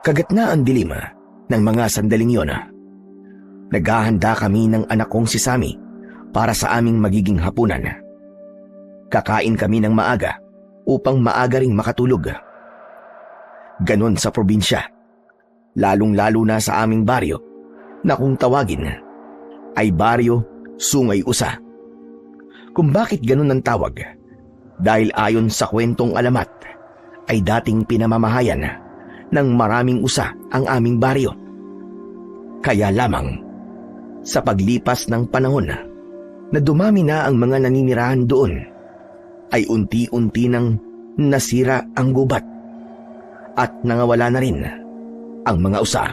Kagat na ang dilim ng mga sandaling yon. Naghahanda kami ng anak kong si Sammy para sa aming magiging hapunan. Kakain kami ng maaga upang maaga ring makatulog. Ganon sa probinsya, lalong-lalo na sa aming baryo na kung tawagin ay Baryo Sungay Usa. Kung bakit ganon ang tawag? Dahil ayon sa kwentong alamat ay dating pinamamahayan ng maraming usa ang aming baryo. Kaya lamang sa paglipas ng panahon na dumami na ang mga naninirahan doon ay unti-unti nang nasira ang gubat at nangawala na rin ang mga usa.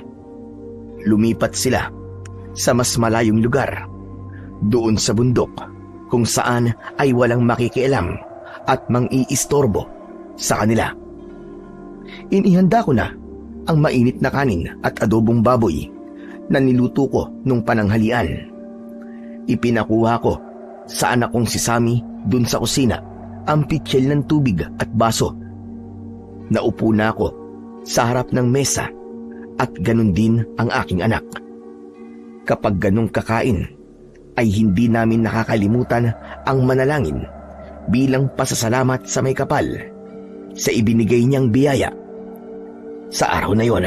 Lumipat sila sa mas malayong lugar, doon sa bundok kung saan ay walang makikialam at mang-iistorbo sa kanila. Inihanda ko na ang mainit na kanin at adobong baboy na niluto ko nung pananghalian. Ipinakuha ko sa anak kong si Sammy dun sa kusina ang pitsil ng tubig at baso. Naupo na ako sa harap ng mesa at ganun din ang aking anak. Kapag ganung kakain ay hindi namin nakakalimutan ang manalangin bilang pasasalamat sa may kapal sa ibinigay niyang biyaya sa araw na yon.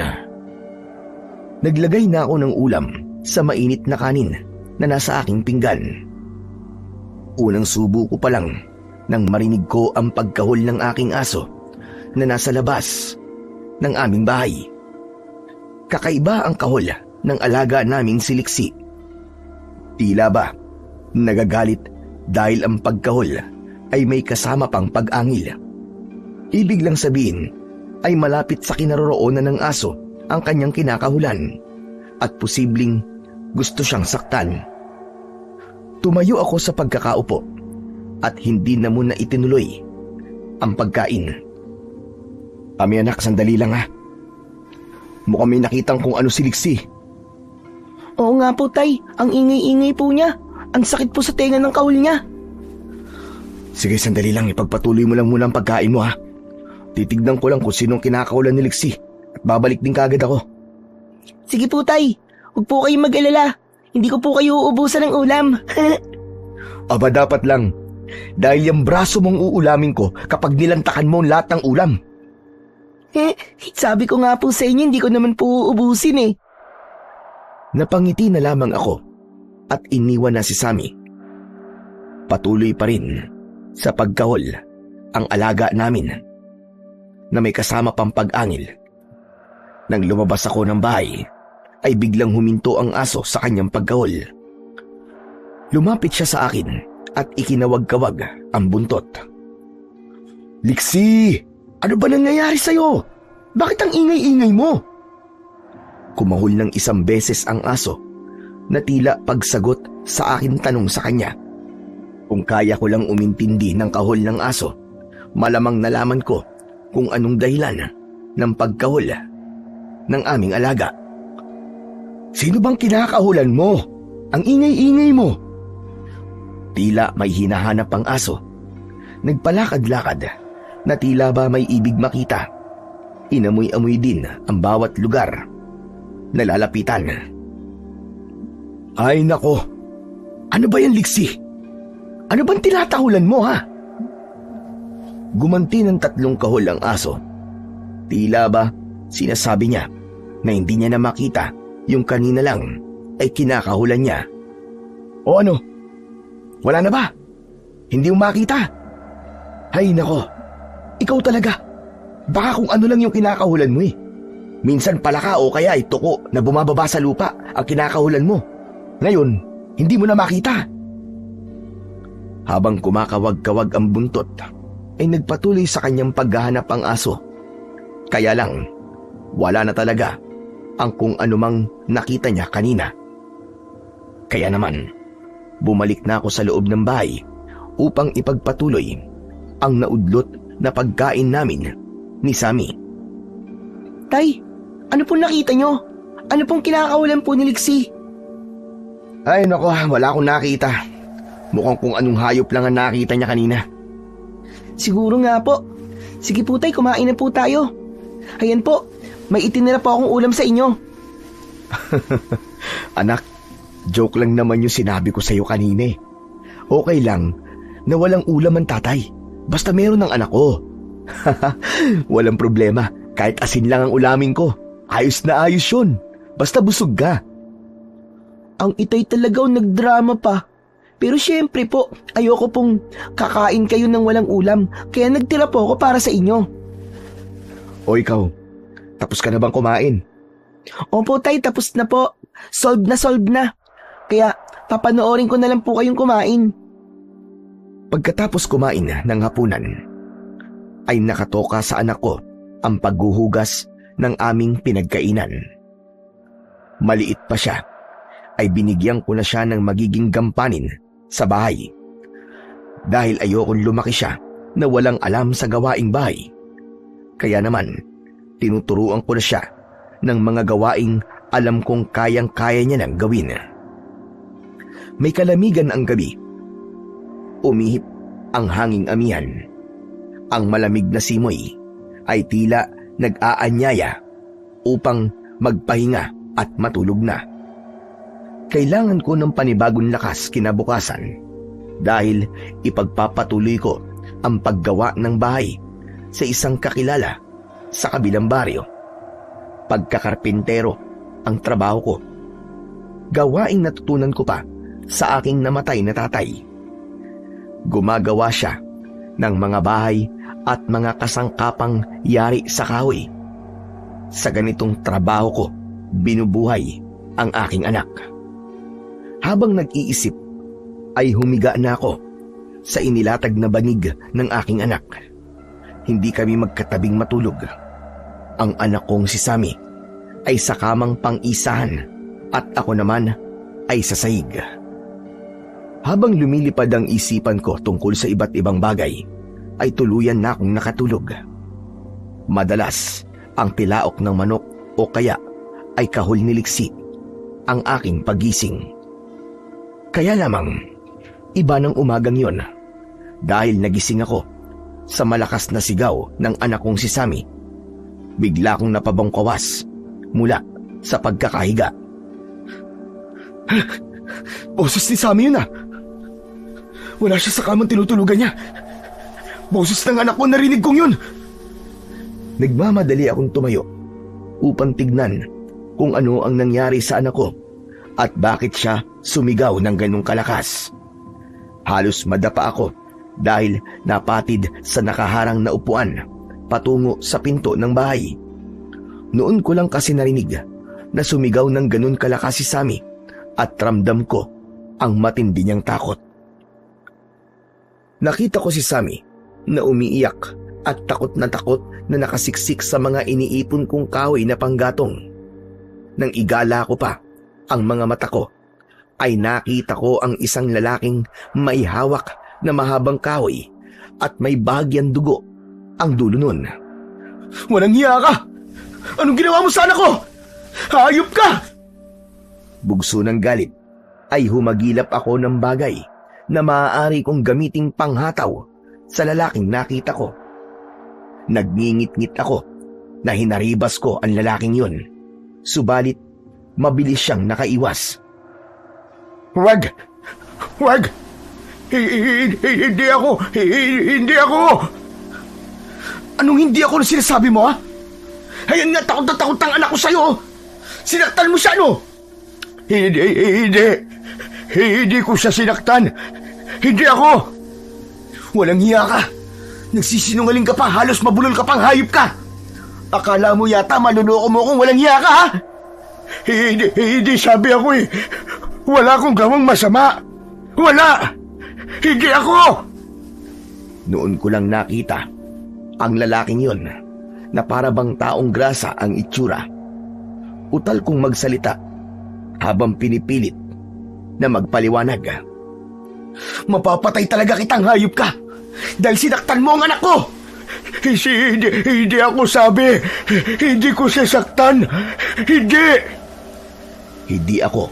Naglagay na ako ng ulam sa mainit na kanin na nasa aking pinggan. Unang subo ko pa lang nang marinig ko ang pagkahol ng aking aso na nasa labas ng aming bahay. Kakaiba ang kahol ng alaga naming si Liksi. Tila ba nagagalit dahil ang pagkahol ay may kasama pang pag-angil. Ibig lang sabihin ay malapit sa kinaroroonan ng aso ang kanyang kinakahulan at posibleng gusto siyang saktan. Tumayo ako sa pagkakaupo at hindi na muna itinuloy ang pagkain. Kami anak, sandali lang ha. Mukhang may nakitang kung ano si Liksi. Oo nga po tay, ang ingay-ingay po niya. Ang sakit po sa tenga ng kahul niya. Sige, sandali lang, ipagpatuloy mo lang muna ang pagkain mo ha. Titignan ko lang kung sinong kinakahulan ni Liksi at babalik din kagad ako. Sige po tay, huwag po kayong mag-alala. Hindi ko po kayo uubusan ng ulam. Aba dapat lang, dahil yung braso mong uulamin ko kapag nilantakan mo lahat ng ulam. Sabi ko nga po sa inyo, hindi ko naman po uubusin eh. Napangiti na lamang ako at iniwan na si Sammy. Patuloy pa rin sa pagkahol ang alaga namin na may kasama pang pag-angil. Nang lumabas ako ng bahay, ay biglang huminto ang aso sa kanyang pagkahol. Lumapit siya sa akin at ikinawag-kawag ang buntot. Liksi! Ano ba nangyayari sa'yo? Bakit ang ingay-ingay mo? Kumahol ng isang beses ang aso na tila pagsagot sa akin tanong sa kanya. Kung kaya ko lang umintindi ng kahol ng aso, malamang nalaman ko kung anong dahilan ng pagkahol ng aming alaga. Sino bang kinakahulan mo? Ang ingay-ingay mo. Tila may hinahanap ang aso. Nagpalakad-lakad na tila ba may ibig makita. Inamoy-amoy din ang bawat lugar na lalapitan. Ay nako, ano ba yan Liksi? Ano bang tinatahulan mo ha? Gumanti ng 3 kahol ang aso. Tila ba sinasabi niya na hindi niya na makita yung kanina lang ay kinakahulan niya. O ano? Wala na ba? Hindi mo makita? Hay nako, ikaw talaga. Baka kung ano lang yung kinakahulan mo eh. Minsan palaka o kaya ay tuko na bumababa sa lupa ang kinakahulan mo. Ngayon, hindi mo na makita. Habang kumakawag-kawag ang buntot, ay nagpatuloy sa kanyang paghahanap ang aso. Kaya lang, wala na talaga ang kung anumang nakita niya kanina. Kaya naman, bumalik na ako sa loob ng bahay upang ipagpatuloy ang naudlot na pagkain namin ni Sammy. Tay, ano pong nakita nyo? Ano pong kinakahulan po ni Liksi? Ay nako, wala akong nakita. Mukhang kung anong hayop lang ang nakita niya kanina. Siguro nga po. Sige po tay, kumain na po tayo. Ayan po, may itinira po akong ulam sa inyo. Anak, joke lang naman yung sinabi ko sa'yo kanina. Okay lang na walang ulam ang tatay. Basta meron ng anak ko. Walang problema. Kahit asin lang ang ulamin ko. Ayos na ayos yun. Basta busog ka. Ang itay talaga nagdrama pa. Pero syempre po, ayoko pong kakain kayo ng walang ulam. Kaya nagtira po ako para sa inyo. O ikaw, tapos ka na bang kumain? Opo tay, tapos na po. Solve na. Kaya papanoorin ko na lang po kayong kumain. Pagkatapos kumain ng hapunan, ay nakatoka sa anak ko ang paghuhugas ng aming pinagkainan. Maliit pa siya, ay binigyan ko na siya ng magiging gampanin sa bahay. Dahil ayokong lumaki siya na walang alam sa gawaing bahay. Kaya naman, tinuturuan ko na siya ng mga gawaing alam kong kayang-kaya niya nang gawin. May kalamigan ang gabi. Umihip ang hanging amihan. Ang malamig na simoy ay tila nag-aanyaya upang magpahinga at matulog na. Kailangan ko ng panibagong lakas kinabukasan dahil ipagpapatuloy ko ang paggawa ng bahay sa isang kakilala sa kabilang baryo. Pagkakarpintero ang trabaho ko. Gawaing natutunan ko pa sa aking namatay na tatay. Gumagawa siya ng mga bahay at mga kasangkapang yari sa kahoy. Sa ganitong trabaho ko, binubuhay ang aking anak. Habang nag-iisip, ay humiga na ako sa inilatag na banig ng aking anak. Hindi kami magkatabing matulog. Ang anak kong si Sammy ay sa kamang pang-isahan at ako naman ay sa sahig. Habang lumilipad ang isipan ko tungkol sa iba't ibang bagay, ay tuluyan na akong nakatulog. Madalas, ang tilaok ng manok o kaya ay kahol ni Liksi ang aking pagising. Kaya lamang, iba ng umagang yon dahil nagising ako sa malakas na sigaw ng anak kong si Sammy. Bigla kong napabangkawas mula sa pagkakahiga. Boses ni Sammy yun ah! Wala siya sa kamang tinutulugan niya. Boses ng anak ko, narinig kong yun. Nagmamadali akong tumayo upang tignan kung ano ang nangyari sa anak ko at bakit siya sumigaw ng ganong kalakas. Halos madapa ako dahil napatid sa nakaharang na upuan patungo sa pinto ng bahay. Noon ko lang kasi narinig na sumigaw ng ganon kalakas si Sammy at ramdam ko ang matindi niyang takot. Nakita ko si Sammy na umiiyak at takot na nakasiksik sa mga iniipon kong kahoy na panggatong. Nang igala ko pa ang mga mata ko, ay nakita ko ang isang lalaking may hawak na mahabang kahoy at may bahagyang dugo ang dulo nun. Walang hiya ka! Anong ginawa mo sa anak ko? Hayop ka! Bugso ng galit ay humagilap ako ng bagay na maaari kong gamiting panghataw sa lalaking nakita ko. Nagngingit-ngit ako na hinaribas ko ang lalaking yun. Subalit, mabilis siyang nakaiwas. Wag! Wag! Hindi ako! Hindi ako! Anong hindi ako na sinasabi mo, ha? Ayan nga, takot na takot ang anak ko sa'yo! Sinaktan mo siya, no? Hindi ko siya sinaktan! Hindi ako! Walang hiya ka! Nagsisinungaling ka pa, halos mabulol ka pang hayop ka! Akala mo yata maluloko mo kung walang hiya ka, ha? Hindi sabi ako eh. Wala akong gawang masama. Wala! Hindi ako! Noon ko lang nakita ang lalaking yon na para bang taong grasa ang itsura. Utal kong magsalita habang pinipilit na magpaliwanag. Mapapatay talaga kitang hayop ka dahil sinaktan mo ang anak ko! Hindi ako sabi. Hindi ko sasaktan. Hindi! Hindi ako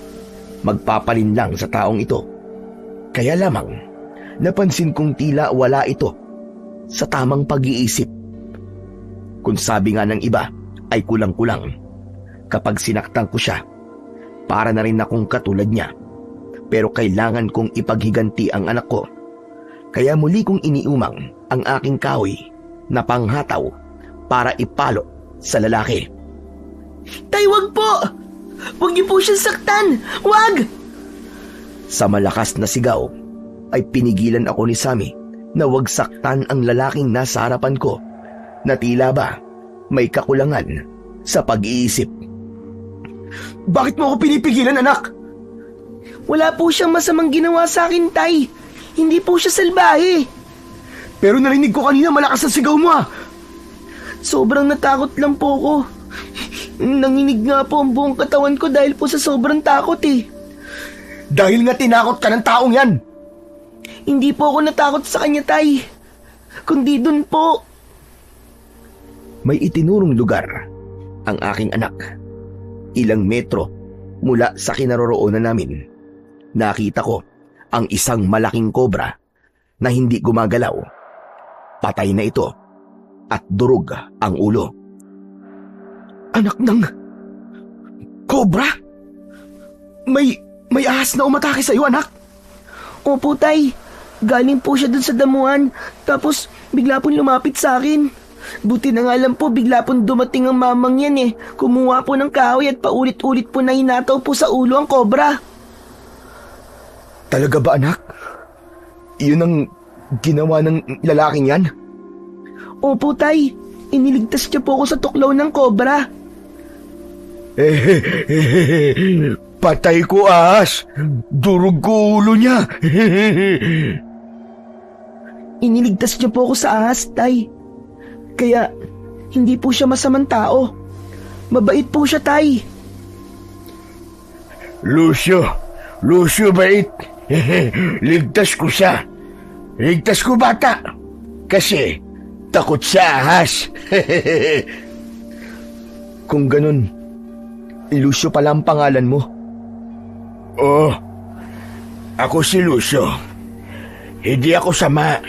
magpapalinlang sa taong ito. Kaya lamang, napansin kong tila wala ito sa tamang pag-iisip. Kung sabi nga ng iba ay kulang-kulang kapag sinaktan ko siya. Para na rin akong katulad niya. Pero kailangan kong ipaghiganti ang anak ko. Kaya muli kong iniumang ang aking kahoy na panghataw para ipalo sa lalaki. Tay, wag po! Wag niyo po siyang saktan! Wag! Sa malakas na sigaw ay pinigilan ako ni Sammy na wag saktan ang lalaking nasa harapan ko na tila ba may kakulangan sa pag-iisip. Bakit mo ako pinipigilan, anak? Wala po siyang masamang ginawa sa akin, Tay. Hindi po siya salbahe. Pero narinig ko kanina malakas ang sigaw mo, ah. Sobrang natakot lang po ko. Nanginig nga po ang buong katawan ko dahil po sa sobrang takot eh. Dahil nga tinakot ka ng taong yan. Hindi po ako natakot sa kanya, Tay. Kundi dun po. May itinurong lugar ang aking anak. Ilang metro mula sa kinaroroonan namin. Nakita ko ang isang malaking kobra na hindi gumagalaw. Patay na ito at durog ang ulo. Anak ng kobra? May ahas na umatake sa iyo, anak? Opo, Tay. Galing po siya dun sa damuhan. Tapos bigla pong lumapit sa akin. Buti na nga lang po bigla pong dumating ang mamang yan eh. Kumuha po ng kahoy at paulit-ulit po na hinataw po sa ulo ang kobra. Talaga ba, anak? Iyon ang ginawa ng lalaking yan? Opo, Tay. Iniligtas niya po ako sa tuklaw ng kobra. Patay ko, ahas. Durog ko ulo niya. Iniligtas niya po ako sa ahas, Tay. Kaya hindi po siya masamang tao. Mabait po siya, Tay. Lucio bait. Ligtas ko siya. Ligtas ko, bata. Kasi takot siya, ahas. Kung ganun, Lucio pala ang pangalan mo. Oo, ako si Lucio. Hindi ako sama.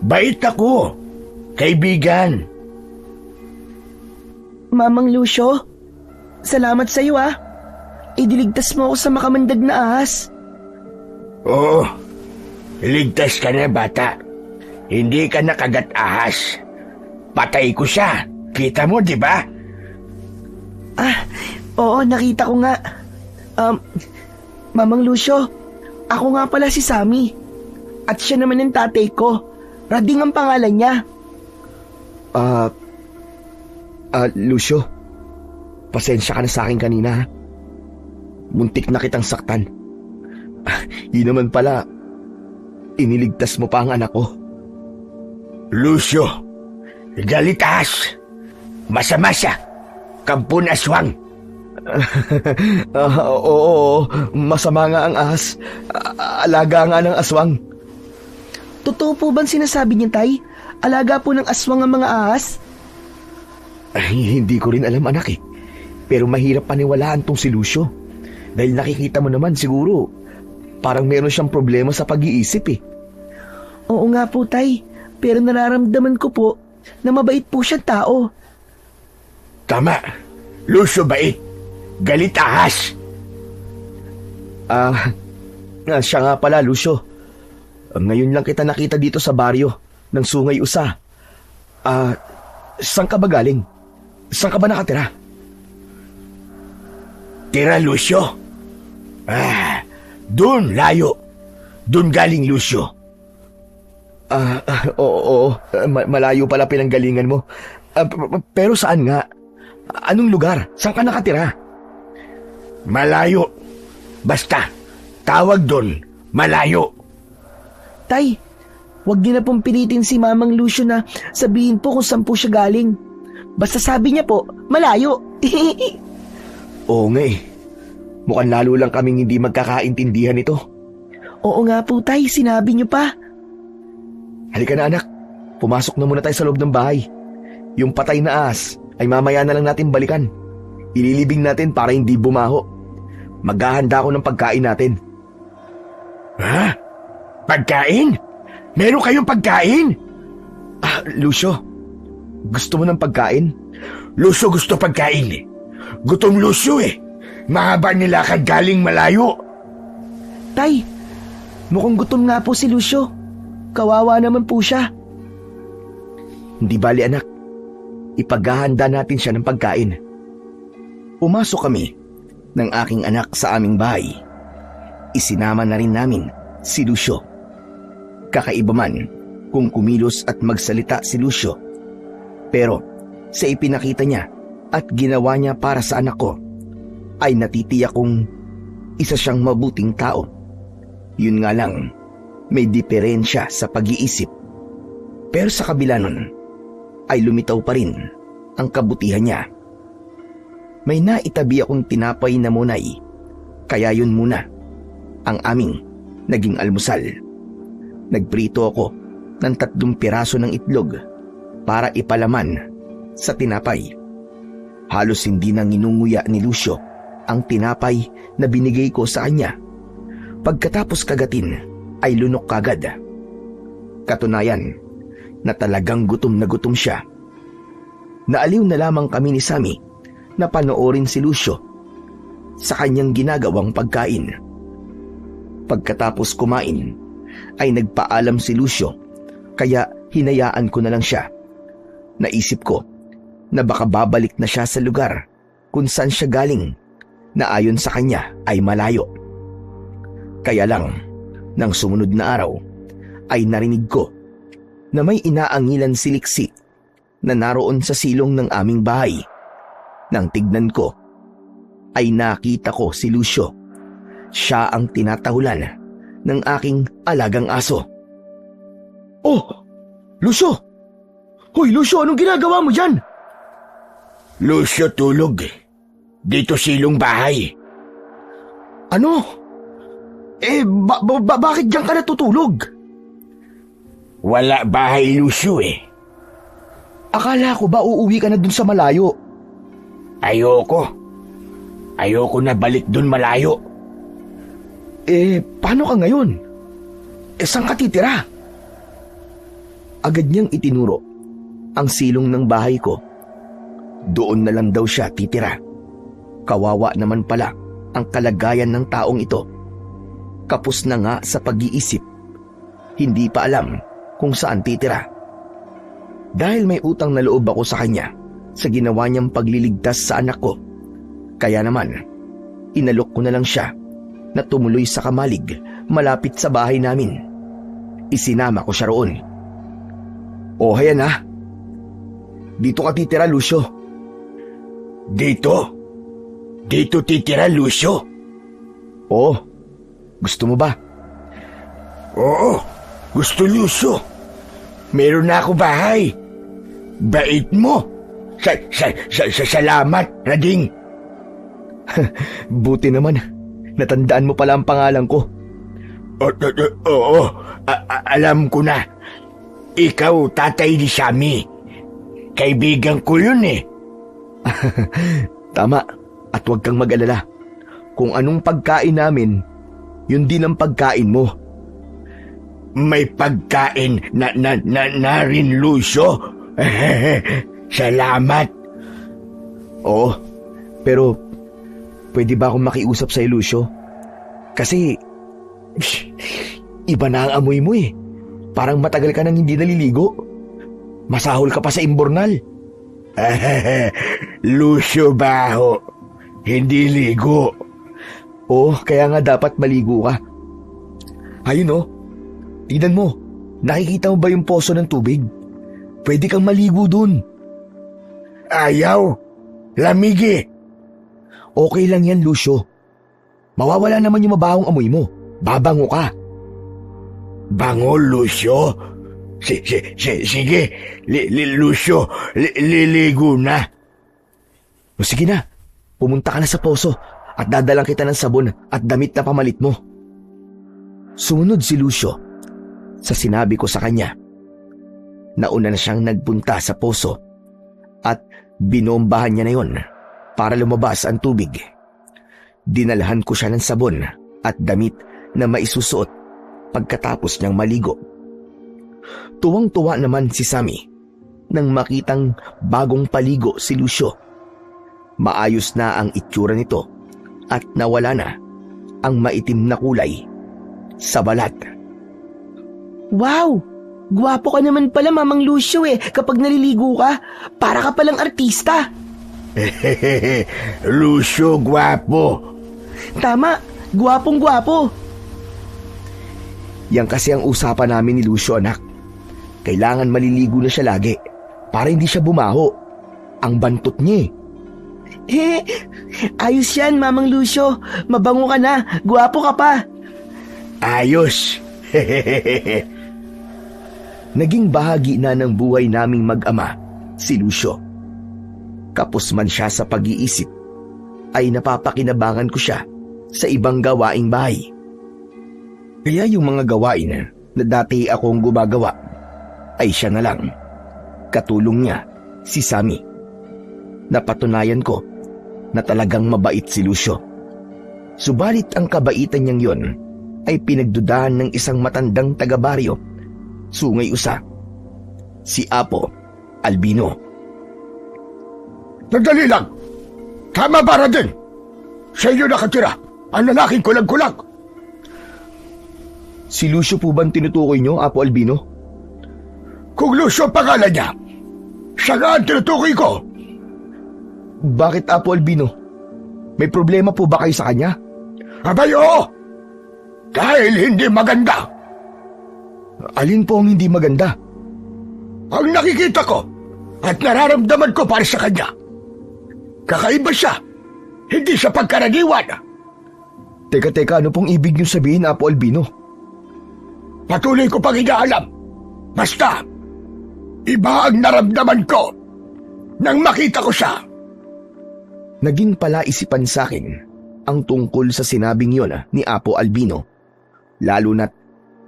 Bait ako. Kaibigan. Mamang Lucio, salamat sa iyo ah. Idiligtas mo ako sa makamandag na ahas. Oo, iligtas ka na, bata. Hindi ka nakagat ahas. Patay ko siya. Kita mo, di ba? Oo, nakita ko nga. Mamang Lucio, ako nga pala si Sammy. At siya naman ang tatay ko. Rading ang pangalan niya. Lucio, pasensya ka na sa akin kanina. Muntik na kitang saktan. Yun naman pala, iniligtas mo pa ang anak ko. Lucio, galitas. Masama siya. Kampun aswang. Oo, masama nga ang ahas. Alaga nga ng aswang. Totoo po bang sinasabi niya, Tay? Alaga po ng aswang ang mga ahas? Ay, hindi ko rin alam, anak eh. Pero mahirap paniwalaan tong si Lucio. Dahil nakikita mo naman siguro, parang meron siyang problema sa pag-iisip eh. Oo nga po, Tay. Pero nararamdaman ko po na mabait po siya tao. Tama. Lucio bait. Galit ahas. Siya nga pala, Lucio. Ngayon lang kita nakita dito sa baryo ng Sungay Usa. Saan ka ba galing? Saan ka ba nakatira? Tira, Lucio? Doon, layo. Doon galing, Lucio. Oo. Malayo pala pinanggalingan mo. Pero saan nga? Anong lugar? Saan ka nakatira? Malayo. Basta, tawag doon, malayo. Tay, wag niyo na pong pilitin si Mamang Lucio na sabihin po kung saan po siya galing. Basta sabi niya po, malayo. Oo nga eh. Mukhang lalo lang kaming hindi magkakaintindihan ito. Oo nga po, Tay, sinabi niyo pa. Halika na, anak. Pumasok na muna tayo sa loob ng bahay. Yung patay na ahas ay mamaya na lang natin balikan. Ililibing natin para hindi bumaho. Maghahanda ako ng pagkain natin. Ha? Pagkain? Meron kayong pagkain? Lucio, Gusto mo ng pagkain? Lucio gusto pagkain eh. Gutom Lucio eh. Mahaba nilakad galing malayo. Tay, mukhang gutom nga po si Lucio. Kawawa naman po siya. Hindi bali anak, ipaghahanda natin siya ng pagkain. Pumasok kami ng aking anak sa aming bahay. Isinama na rin namin si Lucio. Kakaiba man kung kumilos at magsalita si Lucio. Pero sa ipinakita niya at ginawa niya para sa anak ko, ay natitiyak kong isa siyang mabuting tao. Yun nga lang, may diferensya sa pag-iisip. Pero sa kabila nun, ay lumitaw pa rin ang kabutihan niya. May naitabi akong tinapay na munay, kaya yun muna ang aming naging almusal. Nagprito ako ng 3 piraso ng itlog para ipalaman sa tinapay. Halos hindi na nginunguya ni Lucio ang tinapay na binigay ko sa kanya. Pagkatapos kagatin ay lunok kagad. Katunayan na talagang gutom na gutom siya. Naaliw na lamang kami ni Sammy na panoorin si Lucio sa kanyang ginagawang pagkain. Pagkatapos kumain ay nagpaalam si Lucio, kaya hinayaan ko na lang siya. Naisip ko na baka babalik na siya sa lugar kung saan siya galing, na ayon sa kanya ay malayo. Kaya lang, nang sumunod na araw ay narinig ko na may inaangilan si Liksi na naroon sa silong ng aming bahay. Nang tignan ko, ay nakita ko si Lucio. Siya ang tinatahulan ng aking alagang aso. Oh! Lucio! Hoy Lucio, anong ginagawa mo dyan? Lucio tulog. Dito silong bahay. Ano? Bakit dyan ka natutulog? Wala bahay Lucio eh. Akala ko ba uuwi ka na dun sa malayo? Ayoko na balik dun malayo. Paano ka ngayon? Saan ka titira? Agad niyang itinuro ang silong ng bahay ko. Doon na lang daw siya titira. Kawawa naman pala ang kalagayan ng taong ito. Kapos na nga sa pag-iisip. Hindi pa alam kung saan titira. Dahil may utang na loob ako sa kanya sa ginawa niyang pagliligtas sa anak ko. Kaya naman, inalok ko na lang siya na tumuloy sa kamalig malapit sa bahay namin. Isinama ko siya roon. O hayan ha. Dito ka titira, Lucio. Dito? Dito titira, Lucio? Oo. Gusto mo ba? Oo, gusto Lucio. Meron na ako bahay. Bait mo. Salamat, Rading. Buti naman. Natandaan mo pala ang pangalan ko. Oo, alam ko na. Ikaw, tatay ni Sammy. Kaibigan ko yun eh. Tama. At huwag kang mag-alala. Kung anong pagkain namin, yun din ang pagkain mo. May pagkain na rin, Lucio. Salamat. Oo, pero pwede ba akong makiusap sa'yo, Lucio? Kasi iba na ang amoy mo eh. Parang matagal ka nang hindi naliligo. Masahol ka pa sa imbornal. Lucio baho, hindi ligo. Oo, kaya nga dapat maligo ka. Ayun oh, tignan mo. Nakikita mo ba yung poso ng tubig? Pwede kang maligo dun. Ayaw. Lamig eh. Okay lang yan, Lucio. Mawawala naman yung mabahong amoy mo. Babango ka. Bango, Lucio? Sige, Lucio, liligo na. O sige na, pumunta ka na sa poso at dadalang kita ng sabon at damit na pamalit mo. Sumunod si Lucio sa sinabi ko sa kanya. Nauna na siyang nagpunta sa poso at binombahan niya na yon para lumabas ang tubig. Dinalhan ko siya ng sabon at damit na maisusuot pagkatapos niyang maligo. Tuwang-tuwa naman si Sammy nang makitang bagong paligo si Lucio. Maayos na ang itsura nito at nawala na ang maitim na kulay sa balat. Wow! Gwapo ka naman pala, Mamang Lucio kapag naliligo ka. Para ka palang artista. Lucio, gwapo. Tama, gwapong-gwapo. Yan kasi ang usapan namin ni Lucio, anak. Kailangan maliligo na siya lagi para hindi siya bumaho. Ang bantot niya Ayos yan, Mamang Lucio. Mabango ka na, gwapo ka pa. Ayos. Naging bahagi na ng buhay naming mag-ama si Lucio. Kapos man siya sa pag-iisip, ay napapakinabangan ko siya sa ibang gawaing bahay. Kaya yung mga gawain na dati akong gumagawa, ay siya na lang. Katulong niya si Sammy. Napatunayan ko na talagang mabait si Lucio. Subalit ang kabaitan niyang yon ay pinagdudahan ng isang matandang taga-baryo, sungay usa, si Apo Albino. Nagdali lang. Tama ba, Rading? Sa inyo nakatira ang lalaking kulag-kulag. Si Lucio po bang tinutukoy niyo, Apo Albino? Kung Lucio ang pangalan niya, siya nga ang tinutukoy ko. Bakit, Apo Albino? May problema po ba kayo sa kanya? Abay, oo. Dahil hindi maganda. Alin po ang hindi maganda? Ang nakikita ko at nararamdaman ko para sa kanya. Kakaiba siya. Hindi siya pagkaraniwan. Teka, ano pong ibig niyo sabihin, Apo Albino? Patuloy ko pang inaalam. Basta, iba ang naramdaman ko nang makita ko siya. Naging palaisipan sa akin ang tungkol sa sinabing yon ni Apo Albino, lalo na't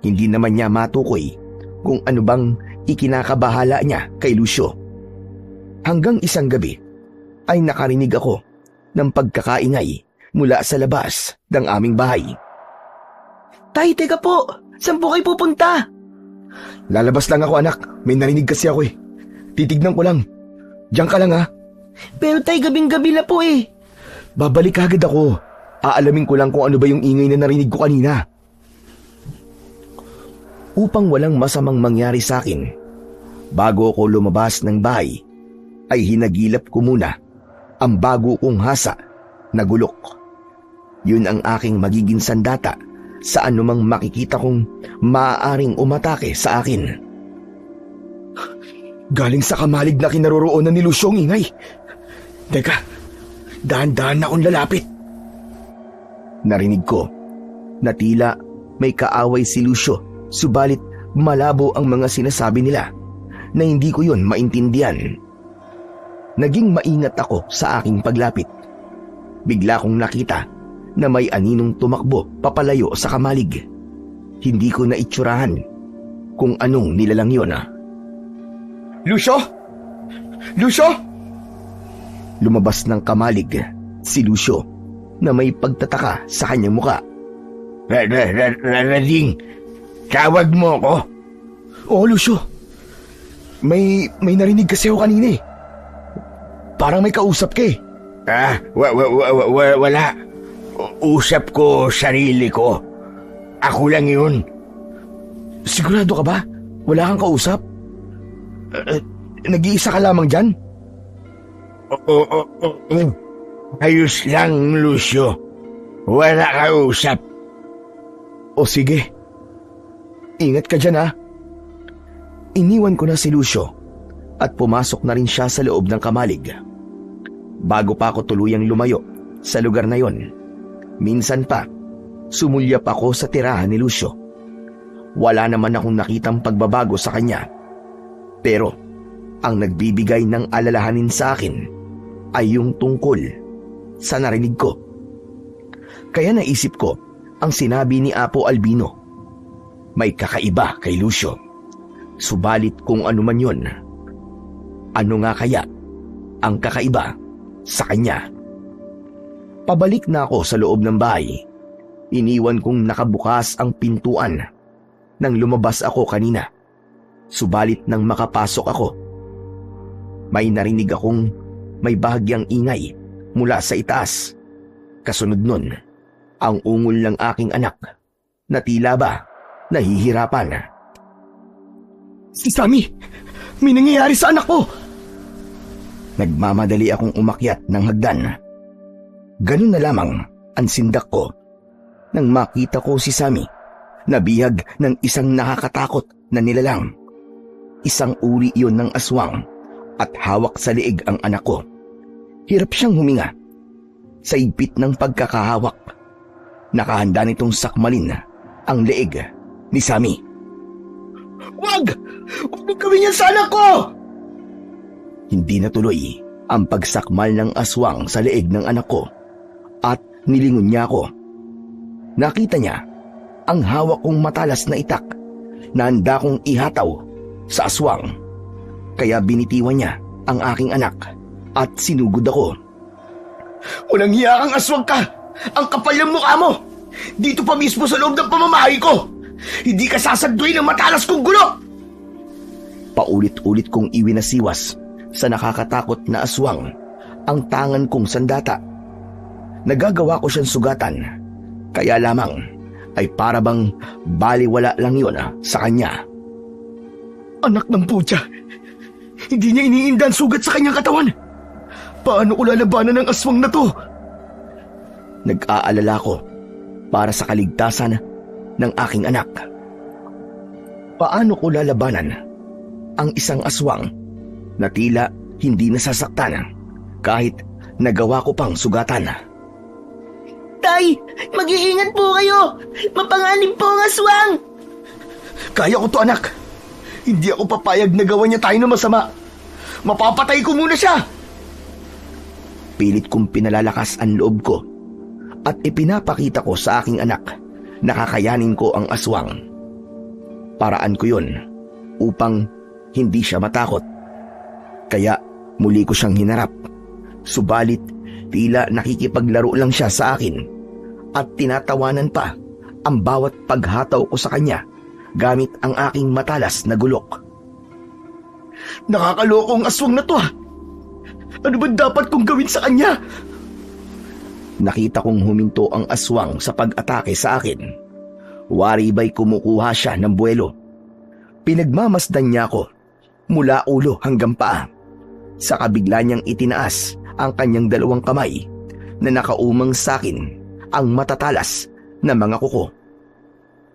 hindi naman niya matukoy kung ano bang ikinakabahala niya kay Lucio. Hanggang isang gabi ay nakarinig ako ng pagkakaingay mula sa labas ng aming bahay. Tay, teka po. Saan po kayo pupunta? Lalabas lang ako, anak. May narinig kasi ako Titignan ko lang. Diyan ka lang, ha? Pero tay, gabing-gabi na po Babalik agad ako. Aalamin ko lang kung ano ba yung ingay na narinig ko kanina. Upang walang masamang mangyari sa akin, bago ako lumabas ng bahay, ay hinagilap ko muna ang bago kong hasa na gulok. Yun ang aking magiging sandata sa anumang makikita kong maaaring umatake sa akin. Galing sa kamalig na kinaroroonan ni Lucio ang ingay. Teka, dahan-dahan na akong lalapit. Narinig ko na tila may kaaway si Lucio, subalit malabo ang mga sinasabi nila na hindi ko yun maintindihan. Naging maingat ako sa aking paglapit. Bigla kong nakita na may aninong tumakbo papalayo sa kamalig. Hindi ko na itsurahan kung anong nilalang yun. Lucio! Lucio! Lumabas ng kamalig si Lucio na may pagtataka sa kanyang muka. Rading, tawag mo ako? Oo, Lucio. May narinig kasi ako kanina Parang may kausap ka Wala. Usap ko sarili ko. Ako lang yun. Sigurado ka ba? Wala kang kausap? Nag-iisa ka lamang dyan? Oo. Ayos lang, Lucio. Wala kausap. O sige. Ingat ka dyan, ha? Iniwan ko na si Lucio at pumasok na rin siya sa loob ng kamalig. Bago pa ako tuluyang lumayo sa lugar na yon, minsan pa, sumulyap ako sa tirahan ni Lucio. Wala naman akong nakitang pagbabago sa kanya. Pero, ang nagbibigay ng alalahanin sa akin ay yung tungkol sa narinig ko. Kaya naisip ko ang sinabi ni Apo Albino. May kakaiba kay Lucio. Subalit kung ano man yun, ano nga kaya ang kakaiba sa kanya? Pabalik na ako sa loob ng bahay. Iniwan kong nakabukas ang pintuan nang lumabas ako kanina. Subalit nang makapasok ako, May narinig akong may bahagyang ingay mula sa itaas. Kasunod nun, ang ungol ng aking anak na tila ba nahihirapan. Si Sammy! May nangyayari sa anak ko! Nagmamadali akong umakyat ng hagdan. Ganun na lamang ang sindak ko nang makita ko si Sammy na bihag ng isang nakakatakot na nilalang. Isang uri iyon ng aswang at hawak sa liig ang anak ko. Hirap siyang huminga. Sa higpit ng pagkakahawak, nakahanda nitong sakmalin ang liig ni Sammy. Wag! Huwag mo gawin yan sa anak ko! Hindi natuloy ang pagsakmal ng aswang sa leeg ng anak ko at nilingon niya ako. Nakita niya ang hawak kong matalas na itak na handa kong ihataw sa aswang. Kaya binitiwan niya ang aking anak at sinugod ako. Walang hiya kang aswang ka! Ang kapal ng mukha mo! Dito pa mismo sa loob ng pamamahay ko! Hindi ka sasadway ng matalas kong gulo! Paulit-ulit kong iwinasiwas sa nakakatakot na aswang ang tangan kong sandata. Nagagawa ko siyang sugatan, kaya lamang ay para bang baliwala lang yun sa kanya. Anak ng putya! Hindi niya iniinda ang sugat sa kanyang katawan! Paano ko lalabanan ng aswang na to? Nag-aalala ko para sa kaligtasan ng aking anak. Paano ko lalabanan ang isang aswang na tila hindi nasasaktan kahit nagawa ko pang sugatan? Tay! Mag-iingat po kayo! Mapanganib po ang aswang! Kaya ko to, anak! Hindi ako papayag na gawa niya tayo ng masama! Mapapatay ko muna siya! Pilit kong pinalalakas ang loob ko at ipinapakita ko sa aking anak na kakayanin ko ang aswang. Paraan ko yun upang hindi siya matakot. Kaya muli ko siyang hinarap. Subalit tila nakikipaglaro lang siya sa akin at tinatawanan pa ang bawat paghataw ko sa kanya gamit ang aking matalas na gulok. Nakakaloko ang aswang na to ha! Ano ba dapat kong gawin sa kanya? Nakita kong huminto ang aswang sa pag-atake sa akin. Wari ba'y kumukuha siya ng buwelo. Pinagmamasdan niya ako mula ulo hanggang paa. Sa kabigla niyang itinaas ang kanyang dalawang kamay na nakaumang sa akin ang matatalas na mga kuko.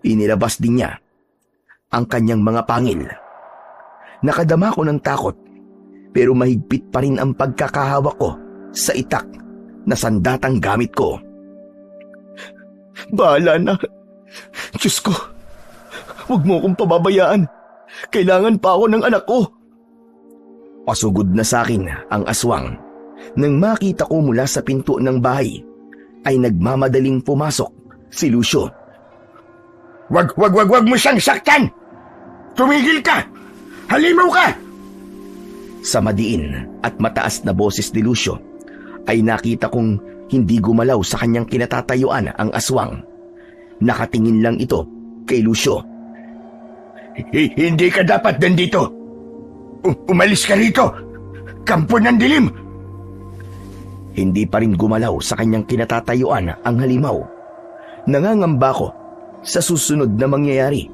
Inilabas din niya ang kanyang mga pangil. Nakadama ko ng takot pero mahigpit pa rin ang pagkakahawak ko sa itak na sandatang gamit ko. Bahala na. Diyos ko, huwag mo akong pababayaan. Kailangan pa ako ng anak ko. Pasugod na sa akin ang aswang. Nang makita ko mula sa pinto ng bahay, ay nagmamadaling pumasok si Lucio. Wag mo siyang saktan! Tumigil ka! Halimaw ka! Sa madiin at mataas na boses ni Lucio, ay nakita kong hindi gumalaw sa kanyang kinatatayuan ang aswang. Nakatingin lang ito kay Lucio. Hindi ka dapat nandito. Umalis ka rito. Kampo ng dilim. Hindi pa rin gumalaw sa kanyang kinatatayuan ang halimaw. Nangangamba ko sa susunod na mangyayari.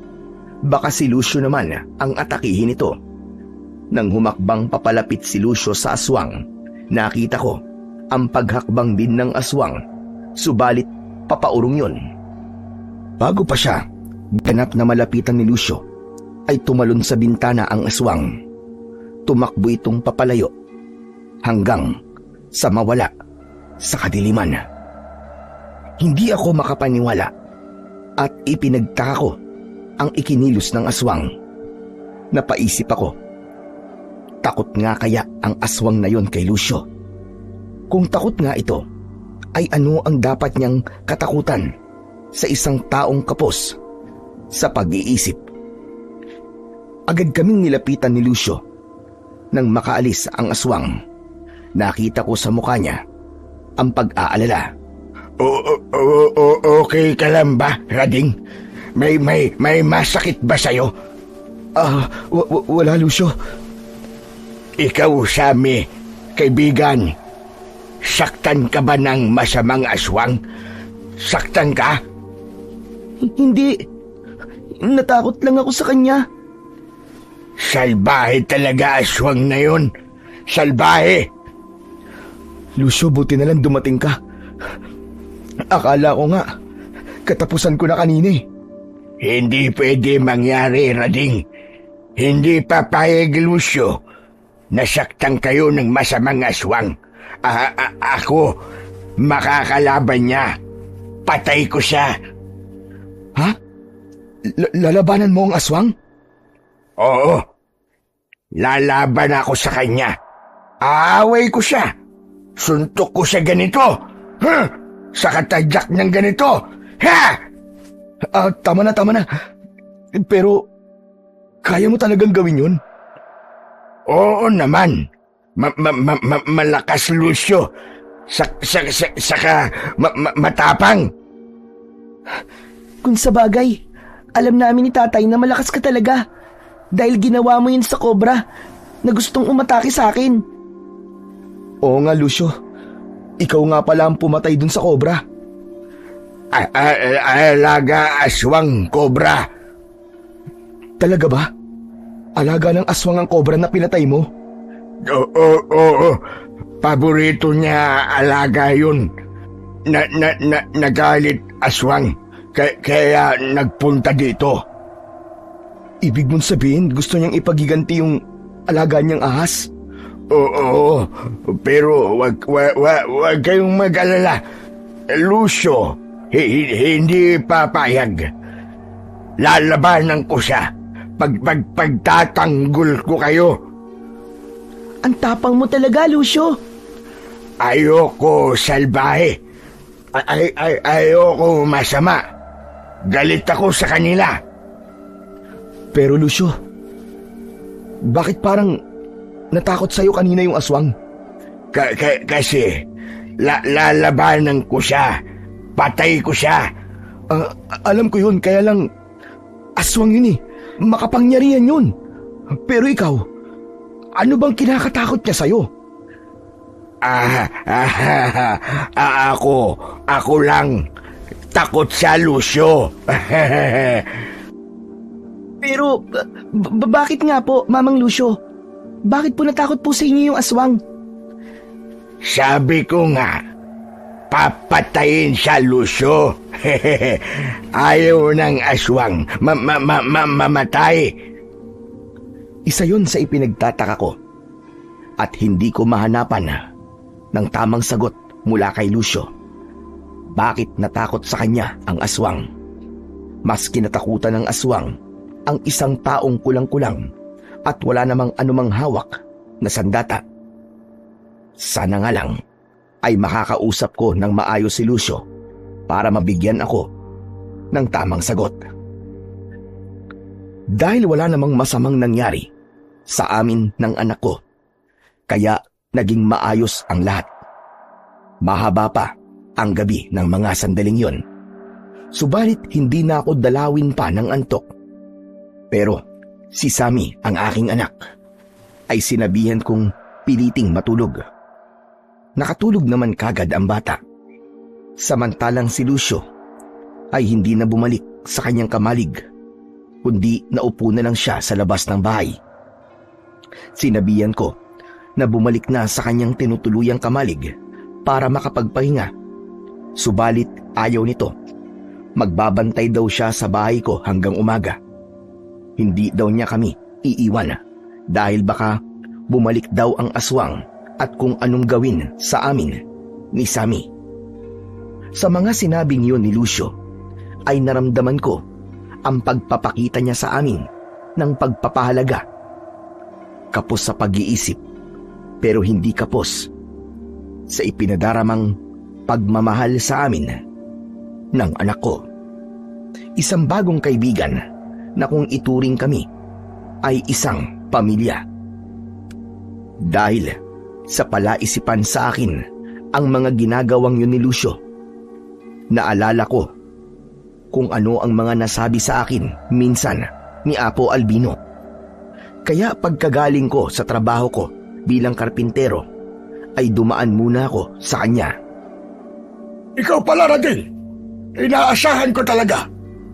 Baka si Lucio naman ang atakihin ito. Nang humakbang papalapit si Lucio sa aswang, nakita ko ang paghakbang din ng aswang, subalit papaurong yun. Bago pa siya ganap na malapitan ni Lucio, ay tumalon sa bintana ang aswang. Tumakbo itong papalayo hanggang sa mawala sa kadiliman. Hindi ako makapaniwala at ipinagtaka ko ang ikinilos ng aswang. Napaisip ako, takot nga kaya ang aswang na yon kay Lucio? Kung takot nga ito, ay ano ang dapat niyang katakutan sa isang taong kapos sa pag-iisip? Agad kaming nilapitan ni Lucio. Nang makaalis ang aswang, nakita ko sa mukha niya ang pag-aalala. Okay ka lang ba, Rading? May masakit ba sa'yo? Wala, Lucio. Ikaw, Sammy, kaibigan, saktan ka ba ng masamang aswang? Saktan ka? Hindi. Natakot lang ako sa kanya. Salbahe talaga aswang na yun. Salbahe! Lucio, buti na lang dumating ka. Akala ko nga, katapusan ko na kanina eh. Hindi pwede mangyari, Rading. Hindi papayag, Lucio. Nasaktan kayo ng masamang aswang. Ako, makakalaban niya. Patay ko siya. Ha? Lalabanan mo ang aswang? Oo. Lalaban ako sa kanya. Aaway ko siya. Suntok ko siya ganito. Sa katadyak ng ganito. Ha! Tama na. Pero, kaya mo talagang gawin yun? Oo naman. Malakas, Lucio. Saka matapang. Kung sa bagay, alam namin ni tatay na malakas ka talaga. Dahil ginawa mo yun sa cobra na gustong umatake sa akin. Oo nga, Lucio. Ikaw nga pala ang pumatay dun sa cobra. Alaga aswang cobra. Talaga ba? Alaga ng aswang ang cobra na pinatay mo? Oo. Paborito niya alaga yun. Nagalit aswang. Kaya nagpunta dito. Ibig mong sabihin gusto niyang ipagiganti yung alaga niyang ahas? Oo. Pero wag kayong mag-alala. Lucio, hindi papayag. Lalabanan ko siya. Pagtatanggol ko kayo. Ang tapang mo talaga, Lucio. Ayoko salbahe. Ayoko masama. Galit ako sa kanila. Pero Lucio, bakit parang natakot sa'yo kanina yung aswang? Kasi lalabanan ko siya. Patay ko siya. Alam ko yun, kaya lang aswang yun eh. Makapangyarihan yun. Pero ikaw, ano bang kinakatakot niya sa'yo? Ako lang. Takot sa Lucio. Pero, bakit nga po, Mamang Lucio? Bakit po natakot po sa inyo yung aswang? Sabi ko nga, papatayin siya, Lucio. Ayaw ng aswang mamatay. Isa yun sa ipinagtataka ko. At hindi ko mahanapan ng tamang sagot mula kay Lucio. Bakit natakot sa kanya ang aswang? Mas kinatakutan ng aswang ang isang taong kulang-kulang at wala namang anumang hawak na sandata. Sana nga lang ay makakausap ko ng maayos si Lucio para mabigyan ako ng tamang sagot. Dahil wala namang masamang nangyari sa amin ng anak ko, kaya naging maayos ang lahat. Mahaba pa ang gabi ng mga sandaling yon. Subalit hindi na ako dalawin pa ng antok. Pero si Sammy, ang aking anak, ay sinabihan kong piliting matulog. Nakatulog naman kagad ang bata. Samantalang si Lucio ay hindi na bumalik sa kanyang kamalig, kundi naupo na lang siya sa labas ng bahay. Sinabihan ko na bumalik na sa kanyang tinutuluyang kamalig para makapagpahinga. Subalit ayaw nito. Magbabantay daw siya sa bahay ko hanggang umaga. Hindi daw niya kami iiwan dahil baka bumalik daw ang aswang at kung anong gawin sa amin ni Sammy. Sa mga sinabing yun ni Lucio ay naramdaman ko ang pagpapakita niya sa amin ng pagpapahalaga. Kapos sa pag-iisip pero hindi kapos sa ipinadaramang pagmamahal sa amin ng anak ko. Isang bagong kaibigan na kung ituring kami ay isang pamilya. Dahil sa palaisipan sa akin ang mga ginagawang yun ni Lucio, naalala ko kung ano ang mga nasabi sa akin minsan ni Apo Albino. Kaya pagkagaling ko sa trabaho ko bilang karpintero, ay dumaan muna ako sa kanya. Ikaw pala, Rading. Inaasahan ko talaga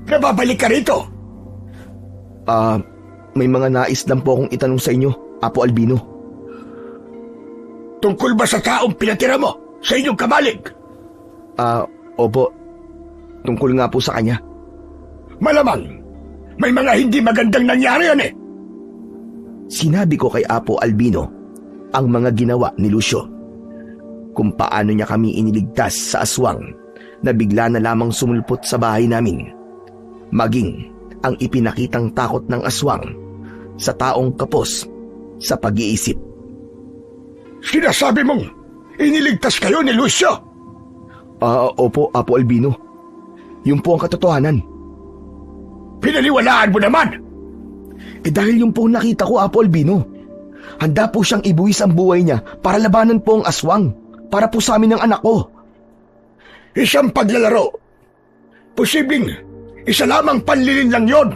na babalik ka rito. May mga nais lang po akong itanong sa inyo, Apo Albino. Tungkol ba sa taong pinatira mo sa inyong kamalig? Opo. Tungkol nga po sa kanya. Malamang, may mga hindi magandang nangyari yan eh. Sinabi ko kay Apo Albino ang mga ginawa ni Lucio. Kung paano niya kami iniligtas sa aswang na bigla na lamang sumulpot sa bahay namin. Maging ang ipinakitang takot ng aswang sa taong kapos sa pag-iisip. Sinasabi mong iniligtas kayo ni Lucio? Opo, Apo Albino. Yun po ang katotohanan. Pinaliwalaan mo naman! Dahil yung po nakita ko, Apo Albino. Handa po siyang ibuwis ang buhay niya para labanan po ang aswang. Para po sa amin ng anak ko. Isang paglalaro. Posibleng isa lamang panlilin lang yon.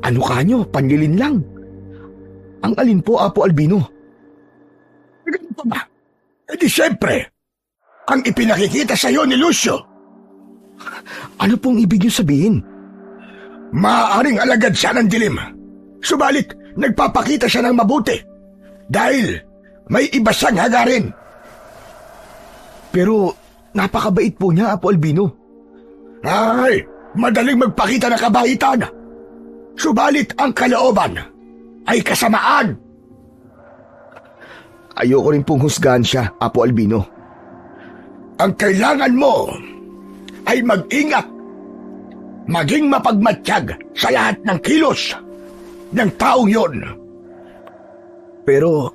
Ano kanyo? Panlilin lang? Ang alin po, Apo Albino? Ganito ba? Di siyempre, ang ipinakikita sa iyo ni Lucio. Ano pong ibig niyo sabihin? Maaaring alagad siya ng dilim. Subalit, nagpapakita siya ng mabuti. Dahil may iba siyang hagarin. Pero napakabait po niya, Apo Albino. Ay, madaling magpakita ng kabaitan. Subalit ang kalooban ay kasamaan. Ayoko rin pong husgahan siya, Apo Albino. Ang kailangan mo ay mag-ingat. Maging mapagmatsyag sa lahat ng kilos ng taong yon. Pero,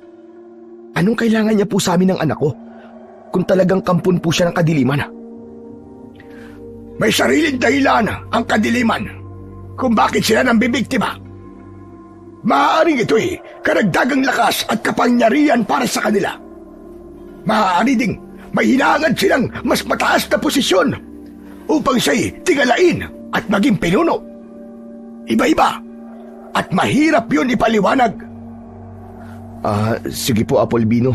anong kailangan niya po sa amin ng anak ko? Kung talagang kampon po siya ng kadiliman. May sariling dahilan ang kadiliman kung bakit sila nang bibiktima. Maaaring ito'y karagdagang lakas at kapangyarihan para sa kanila. Maaari ding may hinahangad silang mas mataas na posisyon upang siya'y tingalain at maging pinuno. Iba-iba at mahirap yun ipaliwanag. Sige po, Apo Albino.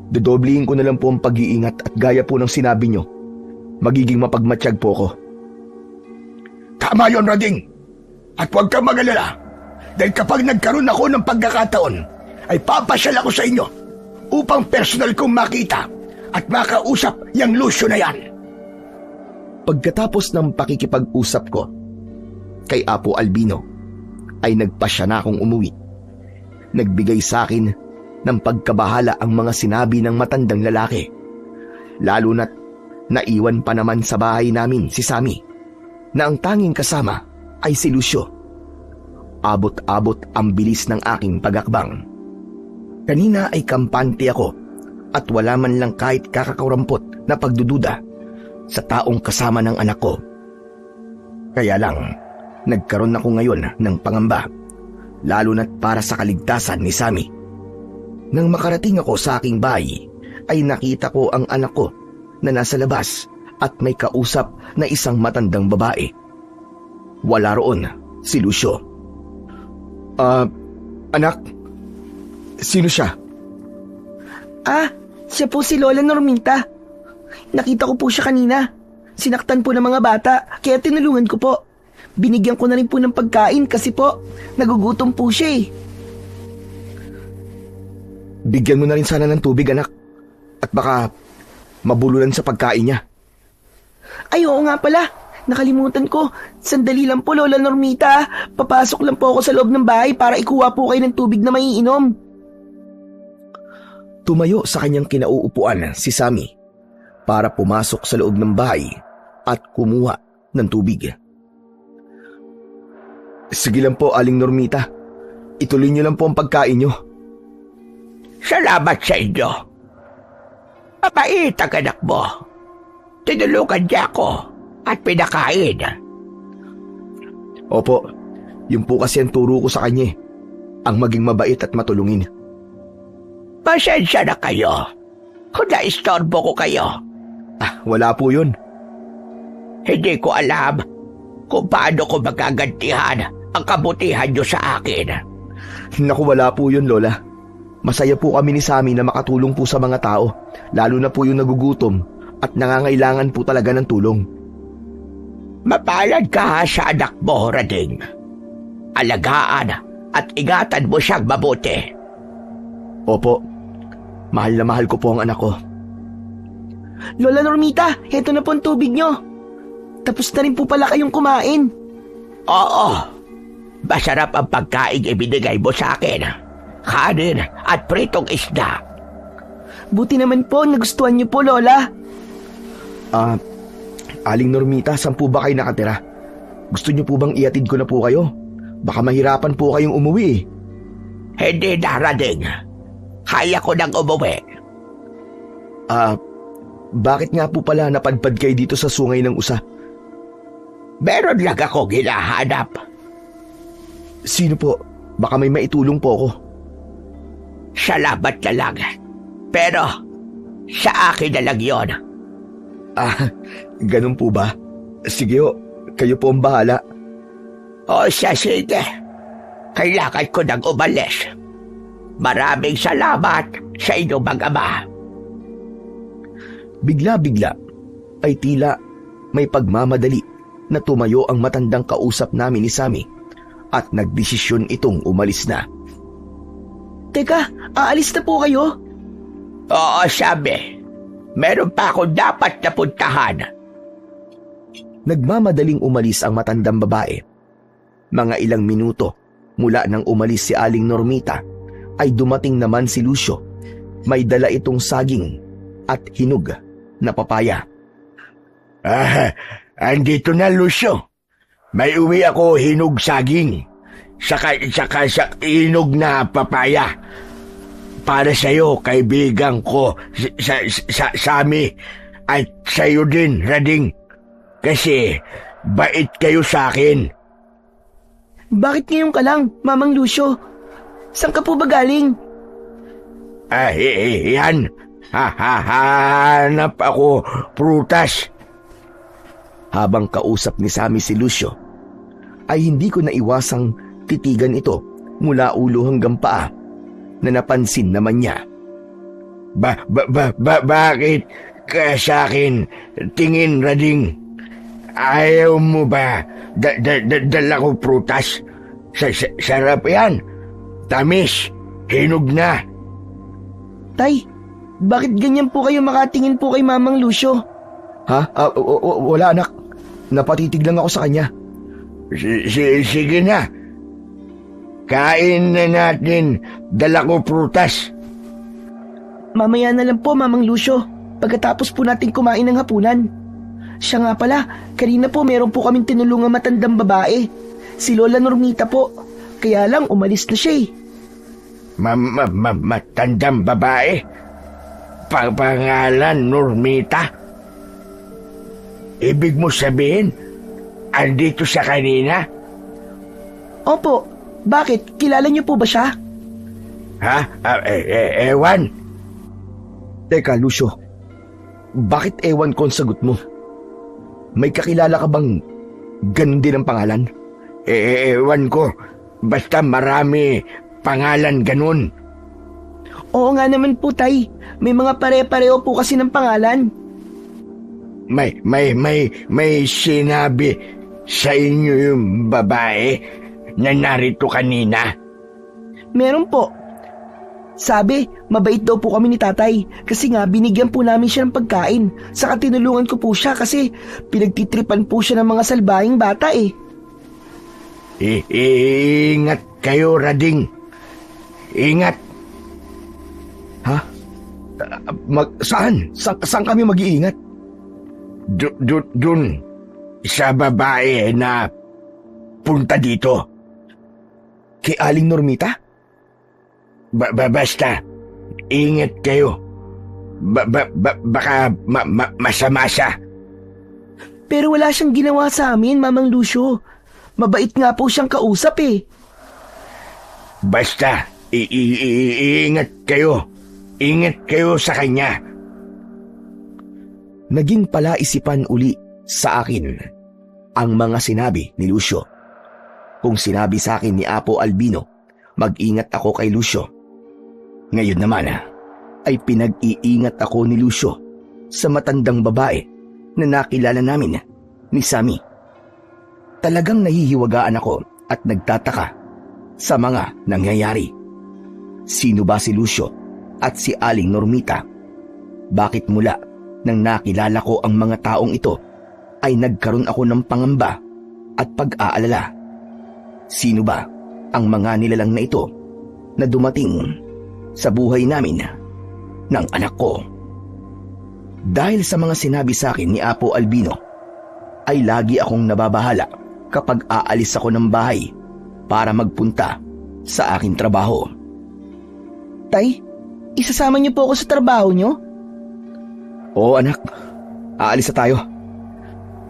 Dodoblihin ko na lang po ang pag-iingat at gaya po ng sinabi nyo, magiging mapagmatsyag po ko. Tama yon, Rading. At huwag kang mag-alala. Dahil kapag nagkaroon ako ng pagkakataon, ay papasyal ako sa inyo upang personal kong makita at makausap yung Lucio na yan. Pagkatapos ng pakikipag-usap ko kay Apo Albino, ay nagpasya na akong umuwi. Nagbigay sa akin ng pagkabahala ang mga sinabi ng matandang lalaki. Lalo na't naiwan pa naman sa bahay namin si Sammy, na ang tanging kasama ay si Lucio. Abot-abot ang bilis ng aking pagakbang. Kanina ay kampante ako at wala man lang kahit kakakurampot na pagdududa sa taong kasama ng anak ko. Kaya lang, nagkaroon ako ngayon ng pangamba, lalo na't para sa kaligtasan ni Sammy. Nang makarating ako sa aking bahay, ay nakita ko ang anak ko na nasa labas at may kausap na isang matandang babae. Wala roon si Lucio. Anak, sino siya? Siya po si Lola Norminta. Nakita ko po siya kanina. Sinaktan po ng mga bata, kaya tinulungan ko po. Binigyan ko na rin po ng pagkain kasi po, nagugutom po siya eh. Bigyan mo na rin sana ng tubig, anak. At baka mabululan sa pagkain niya. Ay, oo nga pala. Nakalimutan ko. Sandali lang po, Lola Normita. Papasok lang po ako sa loob ng bahay para ikuha po kayo ng tubig na maiinom. Tumayo sa kanyang kinauupuan si Sammy para pumasok sa loob ng bahay at kumuha ng tubig. Sige lang po, Aling Normita. Ituloy niyo lang po ang pagkain niyo. Salamat sa inyo. Mabait ang anak mo. Tinulungan niya ako at pinakain. Opo, yun po kasi ang turo ko sa kanya, ang maging mabait at matulungin. Pasensya na kayo kung naistorbo ko kayo. Wala po yun. Hindi ko alam kung paano ko magagantihan ang kabutihan niyo sa akin. Naku, wala po yun, Lola. Masaya po kami ni Sammy na makatulong po sa mga tao, lalo na po yung nagugutom at nangangailangan po talaga ng tulong. Mapalad ka sa anak mo, Rading. Alagaan at ingatan mo siyang mabuti. Opo, mahal na mahal ko po ang anak ko. Lola Normita, heto na po ang tubig nyo. Tapos na rin po pala kayong kumain. Oo, masarap ang pagkain ibinigay mo sa akin. Kanin at pritong isda. Buti naman po, nagustuhan nyo po, Lola. Aling Normita, saan po ba kayo nakatira? Gusto niyo po bang iatid ko na po kayo? Baka mahirapan po kayong umuwi eh. Hindi na, Rading. Kaya ko nang umuwi. Bakit nga po pala napadpad kayo dito sa sungay ng Usa? Meron lang akong hinahanap. Sino po? Baka may maitulong po ako. Salamat na lang. Pero, sa akin na lang yun. Ganun po ba? Sige ho, kayo po ang bahala. O siya, sige. Kailangan ko nang umalis. Maraming salamat sa inyong mag-ama. Bigla-bigla ay tila may pagmamadali na tumayo ang matandang kausap namin ni Sammy at nagdesisyon itong umalis na. Teka, aalis na po kayo? Oo, sabi. Meron pa akong dapat na puntahan. Nagmamadaling umalis ang matandang babae. Mga ilang minuto mula nang umalis si Aling Normita ay dumating naman si Lucio. May dala itong saging at hinog na papaya. Andito na, Lucio. May uwi ako hinog saging. Saka hinog na papaya. Para sa'yo, kaibigan ko, Sammy. At sa'yo din, Rading. Kasi, bait kayo sa akin. Bakit ngayon ka lang, Mamang Lucio? Saan ka po ba galing? Yan. Hanap ako prutas. Habang kausap ni Sammy si Lucio, ay hindi ko naiwasang titigan ito mula ulo hanggang paa na napansin naman niya. Bakit ka sa akin tingin, Rading? Ayaw mo ba dala ko prutas? Sarap yan. Tamis. Hinog na. Tay, bakit ganyan po kayo makatingin po kay Mamang Lucio? Ha? Wala anak. Napatitig lang ako sa kanya. Sige na. Kain na natin. Dala ko prutas. Mamaya na lang po, Mamang Lucio. Pagkatapos po natin kumain ng hapunan. Siya nga pala, kanina po meron po kaming tinulungang matandang babae. Si Lola Normita po. Kaya lang umalis na siya eh. Matandang babae? Pangalan Normita? Ibig mo sabihin, andito sa kanina? Opo, bakit? Kilala niyo po ba siya? Ha? Ewan. Teka, Lucio. Bakit ewan ko ang sagot mo? May kakilala ka bang ganun din ang pangalan? Ewan ko. Basta marami pangalan ganun. Oo nga naman po, Tay. May mga pare-pareho po kasi ng pangalan. May sinabi sa inyo yung babae na narito kanina? Meron po. Sabi, mabait daw po kami ni Tatay kasi nga binigyan po namin siya ng pagkain. Saka tinulungan ko po siya kasi pinagtitripan po siya ng mga salbahing bata eh. Ingat kayo, Rading. Ingat. Ha? Saan? Saan kami mag-iingat? Dun. Sa babae na punta dito. Kay Aling Normita? Basta, ingat kayo. Baka masama siya. Pero wala siyang ginawa sa amin, Mamang Lucio. Mabait nga po siyang kausap eh. Basta, ingat kayo. Ingat kayo sa kanya. Naging palaisipan uli sa akin ang mga sinabi ni Lucio. Kung sinabi sa akin ni Apo Albino, mag-ingat ako kay Lucio. Ngayon naman ay pinag-iingat ako ni Lucio sa matandang babae na nakilala namin ni Sammy. Talagang nahihiwagaan ako at nagtataka sa mga nangyayari. Sino ba si Lucio at si Aling Normita? Bakit mula nang nakilala ko ang mga taong ito ay nagkaroon ako ng pangamba at pag-aalala? Sino ba ang mga nilalang na ito na dumating sa buhay namin ng anak ko? Dahil sa mga sinabi sa akin ni Apo Albino, ay lagi akong nababahala kapag aalis ako ng bahay para magpunta sa aking trabaho. Tay, isasama niyo po ako sa trabaho niyo? Oo anak, aalis na tayo.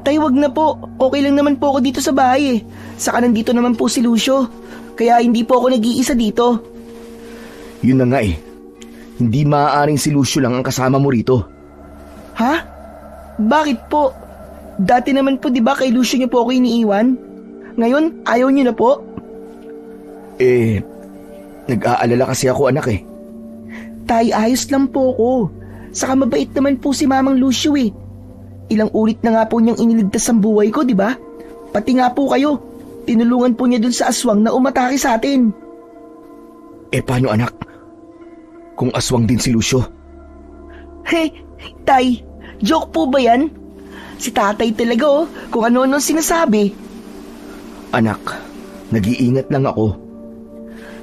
Tay, wag na po. Okay lang naman po ako dito sa bahay eh. Saka nandito naman po si Lucio. Kaya hindi po ako nag-iisa dito. Yun na nga eh. Hindi maaaring si Lucio lang ang kasama mo rito. Ha? Bakit po? Dati naman po 'di ba kay Lucio niyo po ako iniiwan? Ngayon, ayaw niyo na po? Nag-aalala kasi ako anak eh. Tay, ayos lang po ako. Saka mabait naman po si Mamang Lucio eh. Ilang ulit na nga po niyang iniligtas ang buhay ko, di ba? Pati nga po kayo. Tinulungan po niya dun sa aswang na umatake sa atin. Paano anak? Kung aswang din si Lucio? Hey, Tay, joke po ba yan? Si tatay talaga oh, kung ano-ano sinasabi. Anak, nag-iingat lang ako.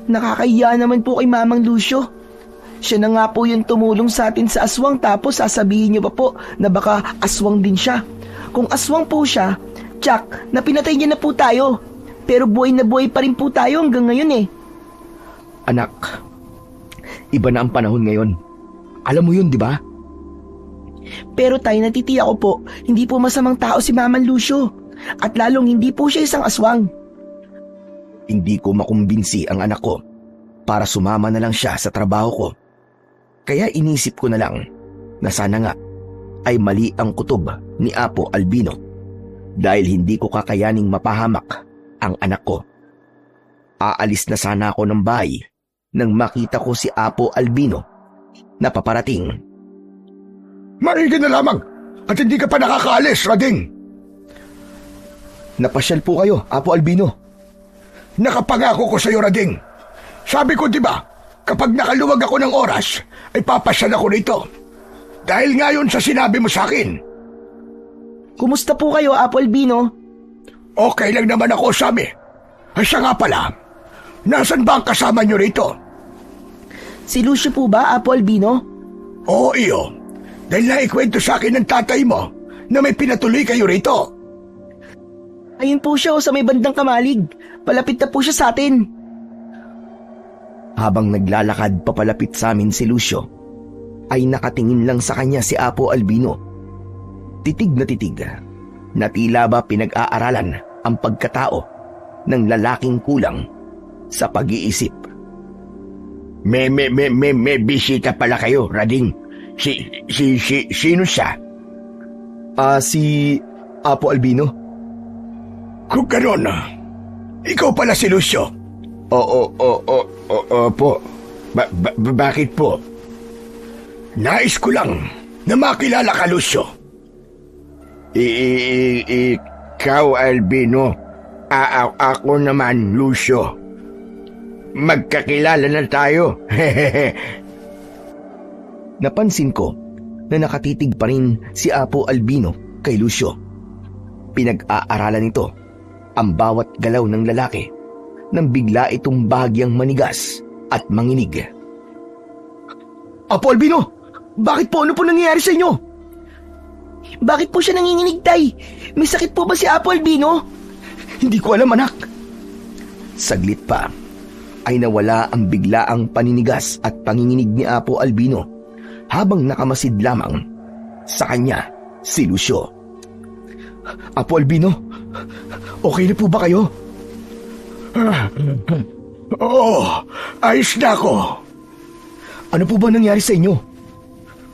Nakakahiya naman po kay Mamang Lucio. Siya na nga po yung tumulong sa atin sa aswang tapos sasabihin niyo pa po na baka aswang din siya. Kung aswang po siya, tsak, napinatay niya na po tayo. Pero buhay na buhay pa rin po tayo hanggang ngayon eh. Anak, iba na ang panahon ngayon. Alam mo yun, di ba? Pero tayo natitiya ko po, hindi po masamang tao si Mamang Lucio. At lalong hindi po siya isang aswang. Hindi ko makumbinsi ang anak ko para sumama na lang siya sa trabaho ko. Kaya inisip ko na lang na sana nga ay mali ang kutob ni Apo Albino dahil hindi ko kakayaning mapahamak ang anak ko. Aalis na sana ako ng bahay nang makita ko si Apo Albino na paparating. Maigi na lamang at hindi ka pa nakakaalis, Rading. Napasyal po kayo, Apo Albino. Nakapangako ko sa iyo, Rading. Sabi ko, di ba, kapag nakaluwag ako ng oras, ay papasyal ako rito. Dahil ngayon sa sinabi mo sa akin. Kumusta po kayo, Apo Albino? Okay lang naman ako, Sammy. Ay siya nga pala, nasan ba ang kasama niyo rito? Si Lucio po ba, Apo Albino? Oo, iyo. Dahil naikwento sa akin ng tatay mo na may pinatuloy kayo rito. Ayun po siya sa may bandang Kamalig. Palapit na po siya sa atin. Habang naglalakad papalapit sa amin si Lucio, ay nakatingin lang sa kanya si Apo Albino. Titig na tila ba pinag-aaralan ang pagkatao ng lalaking kulang sa pag-iisip. May bisita pala kayo, Rading. Sino siya? Si Apo Albino. Kung gano'n, ikaw pala si Lucio. Opo. Bakit po? Nais ko lang na makilala ka, Lucio. Ikaw, Albino. Ako naman, Lucio. Magkakilala na tayo. Napansin ko na nakatitig pa rin si Apo Albino kay Lucio. Pinag-aaralan nito ang bawat galaw ng lalaki nang bigla itong bahagyang manigas at manginig. Apo Albino, bakit po? Ano po nangyayari sa inyo? Bakit po siya nanginginig, Tay? May sakit po ba si Apo Albino? Hindi ko alam, anak. Saglit pa ay nawala ang biglaang paninigas at panginginig ni Apo Albino habang nakamasid lamang sa kanya si Lucio. Apo Albino, okay na po ba kayo? Oo, ayos na ako. Ano po ba nangyari sa inyo?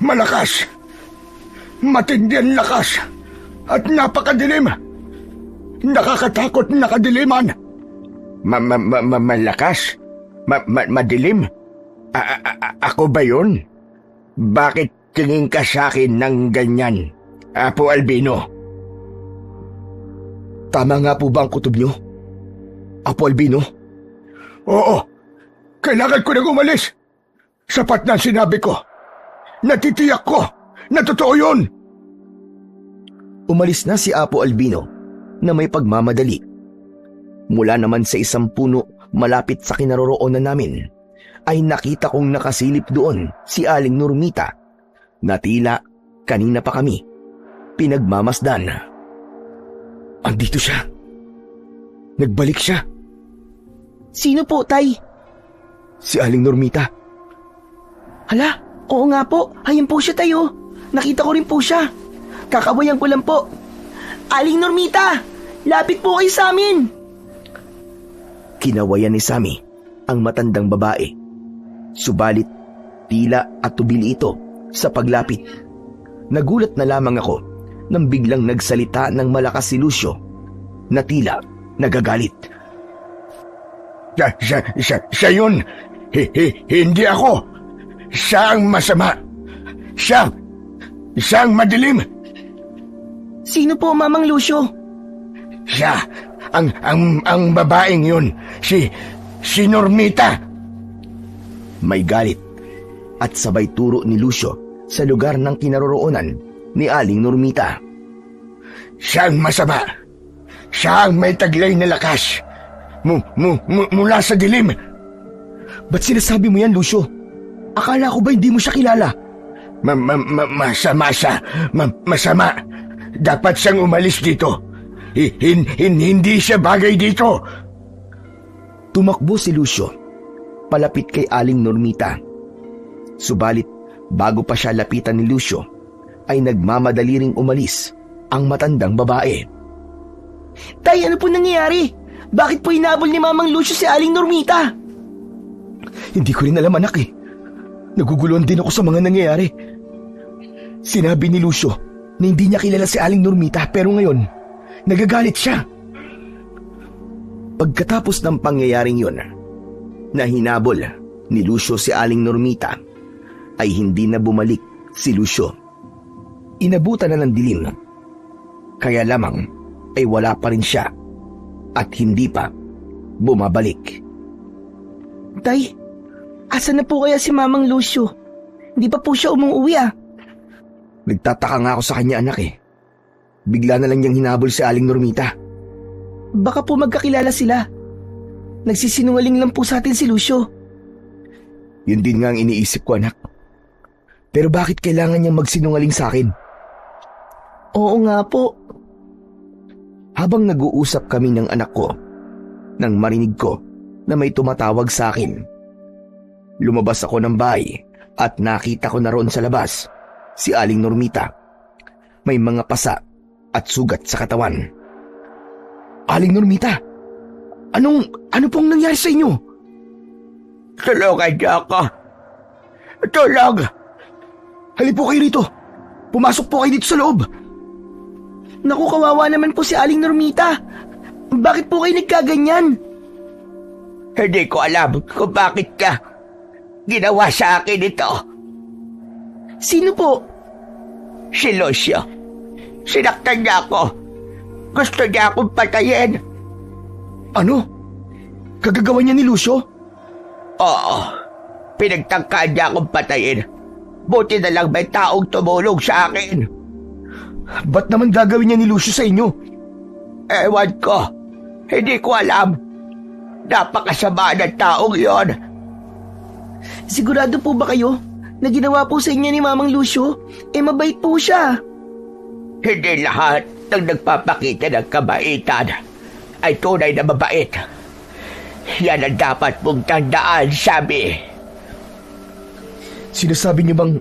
Malakas. Matindi ang lakas. At napakadilim. Nakakatakot na kadiliman. Malakas? Madilim? Ako ba yun? Bakit tingin ka sa akin ng ganyan, Apo Albino? Tama nga po ba ang kutob nyo, Apo Albino? Oo, kailangan ko nang umalis. Sapat na ang sinabi ko. Natitiyak ko na totoo yun. Umalis na si Apo Albino na may pagmamadali. Mula naman sa isang puno malapit sa kinaroroonan namin, ay nakita kong nakasilip doon si Aling Normita na tila kanina pa kami pinagmamasdan. Andito siya. Nagbalik siya. Sino po, Tay? Si Aling Normita. Hala, oo nga po. Ayun po siya, Tayo. Nakita ko rin po siya. Kakabayan ko lang po. Aling Normita, lapit po kayo sa amin. Kinawayan ni Sammy ang matandang babae. Subalit, tila at tubili ito sa paglapit. Nagulat na lamang ako nang biglang nagsalita ng malakas si Lucio na tila nagagalit. Siya yun. Hindi ako. Siya ang masama. Siya ang madilim. Sino po, Mamang Lucio? Siya, ang babaeng yun. Si Normita. May galit at sabay turo ni Lucio sa lugar ng kinaroroonan ni Aling Normita. Siya ang masama. Siya ang may taglay na lakas. Mula sa dilim. Ba't sinasabi mo yan, Lucio? Akala ko ba hindi mo siya kilala? Masama siya. Masama. Dapat siyang umalis dito. Hindi siya bagay dito. Tumakbo si Lucio palapit kay Aling Normita. Subalit bago pa siya lapitan ni Lucio ay nagmamadali ring umalis ang matandang babae. Tay, ano po nangyayari? Bakit po inabol ni Mamang Lucio si Aling Normita? Hindi ko rin alam, anak eh. Naguguluhan din ako sa mga nangyayari. Sinabi ni Lucio na hindi niya kilala si Aling Normita pero ngayon, nagagalit siya. Pagkatapos ng pangyayaring yun, na hinabol ni Lucio si Aling Normita, ay hindi na bumalik si Lucio. Inabutan na ng dilim. Kaya lamang ay wala pa rin siya at hindi pa bumabalik. Tay, asan na po kaya si Mamang Lucio? Hindi pa po siya umuwi ah. Nagtataka nga ako sa kanya, anak eh. Bigla na lang niyang hinabol si Aling Normita. Baka po magkakilala sila. Nagsisinungaling lang po sa atin si Lucio. Yun din nga ang iniisip ko, anak. Pero bakit kailangan niyang magsinungaling sa akin? Oo nga po. Habang nag-uusap kami ng anak ko, nang marinig ko na may tumatawag sa akin. Lumabas ako ng bahay at nakita ko na roon sa labas si Aling Normita. May mga pasa at sugat sa katawan. Aling Normita, ano pong nangyari sa inyo? Tulungan niyo ako. Tulong! Halip po kayo rito. Pumasok po kayo dito sa loob. Naku, kawawa naman po si Aling Normita. Bakit po kayo nagkaganyan? Hindi ko alam kung bakit ka ginawa sa akin ito. Sino po? Si Lucio. Sinaktan niya ako. Gusto niya akong patayin. Ano? Kagagawa niya ni Lucio? Oo. Pinagtangkaan niya akong patayin. Buti na lang may taong tumulong sa akin. Ba't naman gagawin niya ni Lucio sa inyo? Ewan ko. Hindi ko alam. Napakasama ng taong yon. Sigurado po ba kayo na ginawa po sa inyo ni Mamang Lucio? Mabait po siya. Hindi lahat ng nagpapakita ng kabaitan ay tunay na mabait. Yan ang dapat mong tandaan, Sammy. Sinasabi niyo bang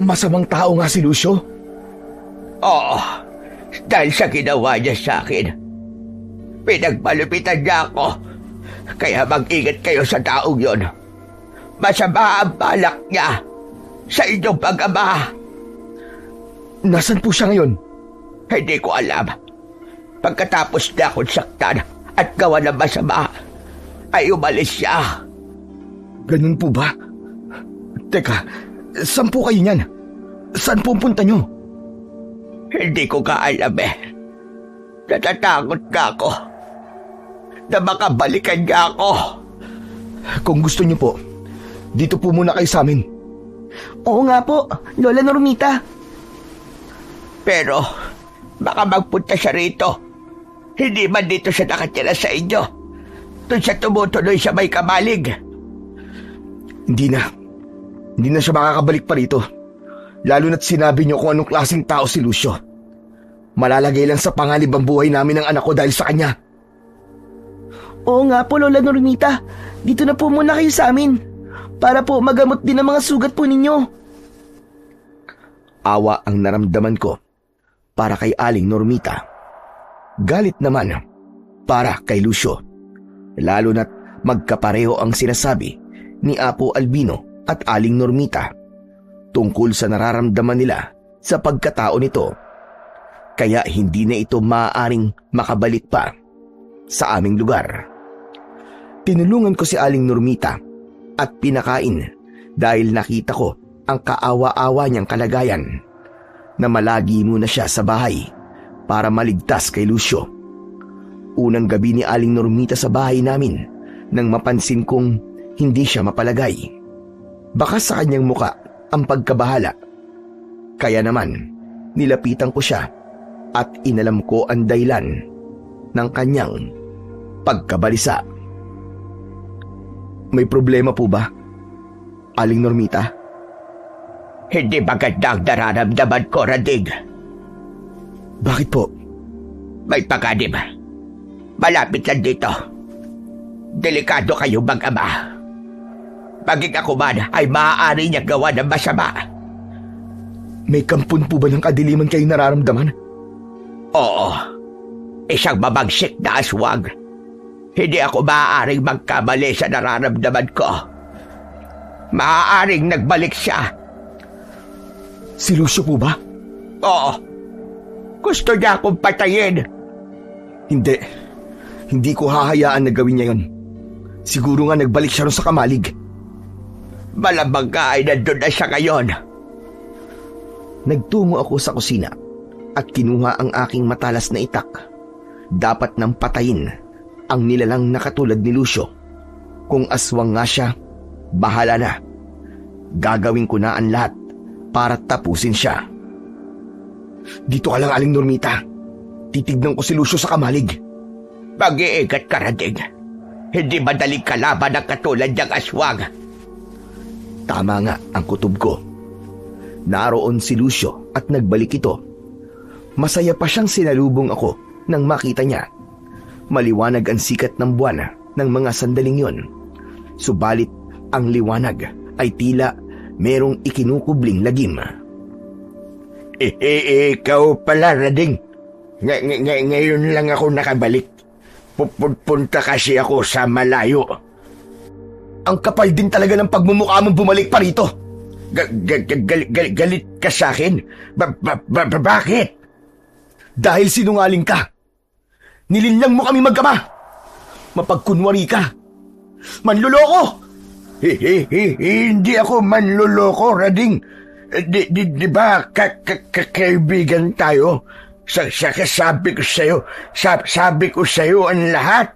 masamang tao nga si Lucio? Oo, dahil sa ginawa niya sa akin. Pinagmalupitan niya ako. Kaya mag-ingat kayo sa taong yon. Masama ang balak niya sa inyong pag-ama. Nasaan po siya ngayon? Hindi ko alam. Pagkatapos na akong saktan at gawa ng masama, ay umalis siya. Ganun po ba? Teka, saan po kayo niyan? Saan po ang punta nyo? Hindi ko ka alam eh. Natatakot na ako. Na makabalikan niya ako. Kung gusto nyo po, dito po muna kayo sa amin. Oo nga po, Lola Normita. Pero, baka magpunta siya rito. Hindi man dito siya nakatira sa inyo. Doon siya tumutuloy sa may kamalig. Hindi na siya makakabalik pa rito. Lalo na't sinabi niyo kung anong klaseng tao si Lucio. Malalagay lang sa panganib ang buhay namin ng anak ko dahil sa kanya. Oo nga po, Lola Normita. Dito na po muna kayo sa amin. Para po magamot din ang mga sugat po ninyo. Awa ang naramdaman ko para kay Aling Normita. Galit naman para kay Lucio. Lalo na't magkapareho ang sinasabi ni Apo Albino at Aling Normita tungkol sa nararamdaman nila sa pagkatao nito. Kaya hindi na ito maaaring makabalik pa sa aming lugar. Tinulungan ko si Aling Normita at pinakain dahil nakita ko ang kaawa-awa niyang kalagayan na malagi muna siya sa bahay para maligtas kay Lucio. Unang gabi ni Aling Normita sa bahay namin nang mapansin kong hindi siya mapalagay. Baka sa kanyang muka ang pagkabahala. Kaya naman, nilapitan ko siya at inalam ko ang dahilan ng kanyang pagkabalisa. May problema po ba, Aling Normita? Hindi maganda ang nararamdaman ko, Rading. Bakit po? May paganib. Malapit lang dito. Delikado kayo mag-ama. Maging ako man ay maaari niya gawa ng masama. May kampon po ba ng kadiliman kayo nararamdaman? Oo. Isang mabagsik na aswang. Hindi ako maaaring magkamali sa nararamdaman ko. Maaaring nagbalik siya. Si Lucio po ba? Oo. Gusto niya akong patayin. Hindi ko hahayaan na gawin niya yun. Siguro nga nagbalik siya ron sa kamalig. Malamang ka ay nandun na siya ngayon. Nagtungo ako sa kusina at kinuha ang aking matalas na itak. Dapat nang patayin ang nilalang na katulad ni Lucio. Kung aswang nga siya, bahala na. Gagawin ko na ang lahat para tapusin siya. Dito ka lang, Aling Normita. Titignan ko si Lucio sa kamalig. Mag-iingat ka, Rading. Hindi madaling kalaban ang katulad niyang aswang. Tama nga ang kutob ko. Naroon si Lucio at nagbalik ito. Masaya pa siyang sinalubong ako nang makita niya. Maliwanag ang sikat ng buwan ng mga sandaling yon. Subalit ang liwanag ay tila merong ikinukubling lagim. Ikaw pala, Rading. Ngayon lang ako nakabalik. Pupunta kasi ako sa malayo. Ang kapal din talaga ng pagmumukha mong bumalik pa rito. Galit ka sa akin? Bakit? Dahil sinungaling ka. Nilinlang mo kami mag-ama. Mapagkunwari ka. Manluloko! Hindi ako manluloko, Rading. Di ba kaibigan tayo? Sabi ko sa'yo ang lahat.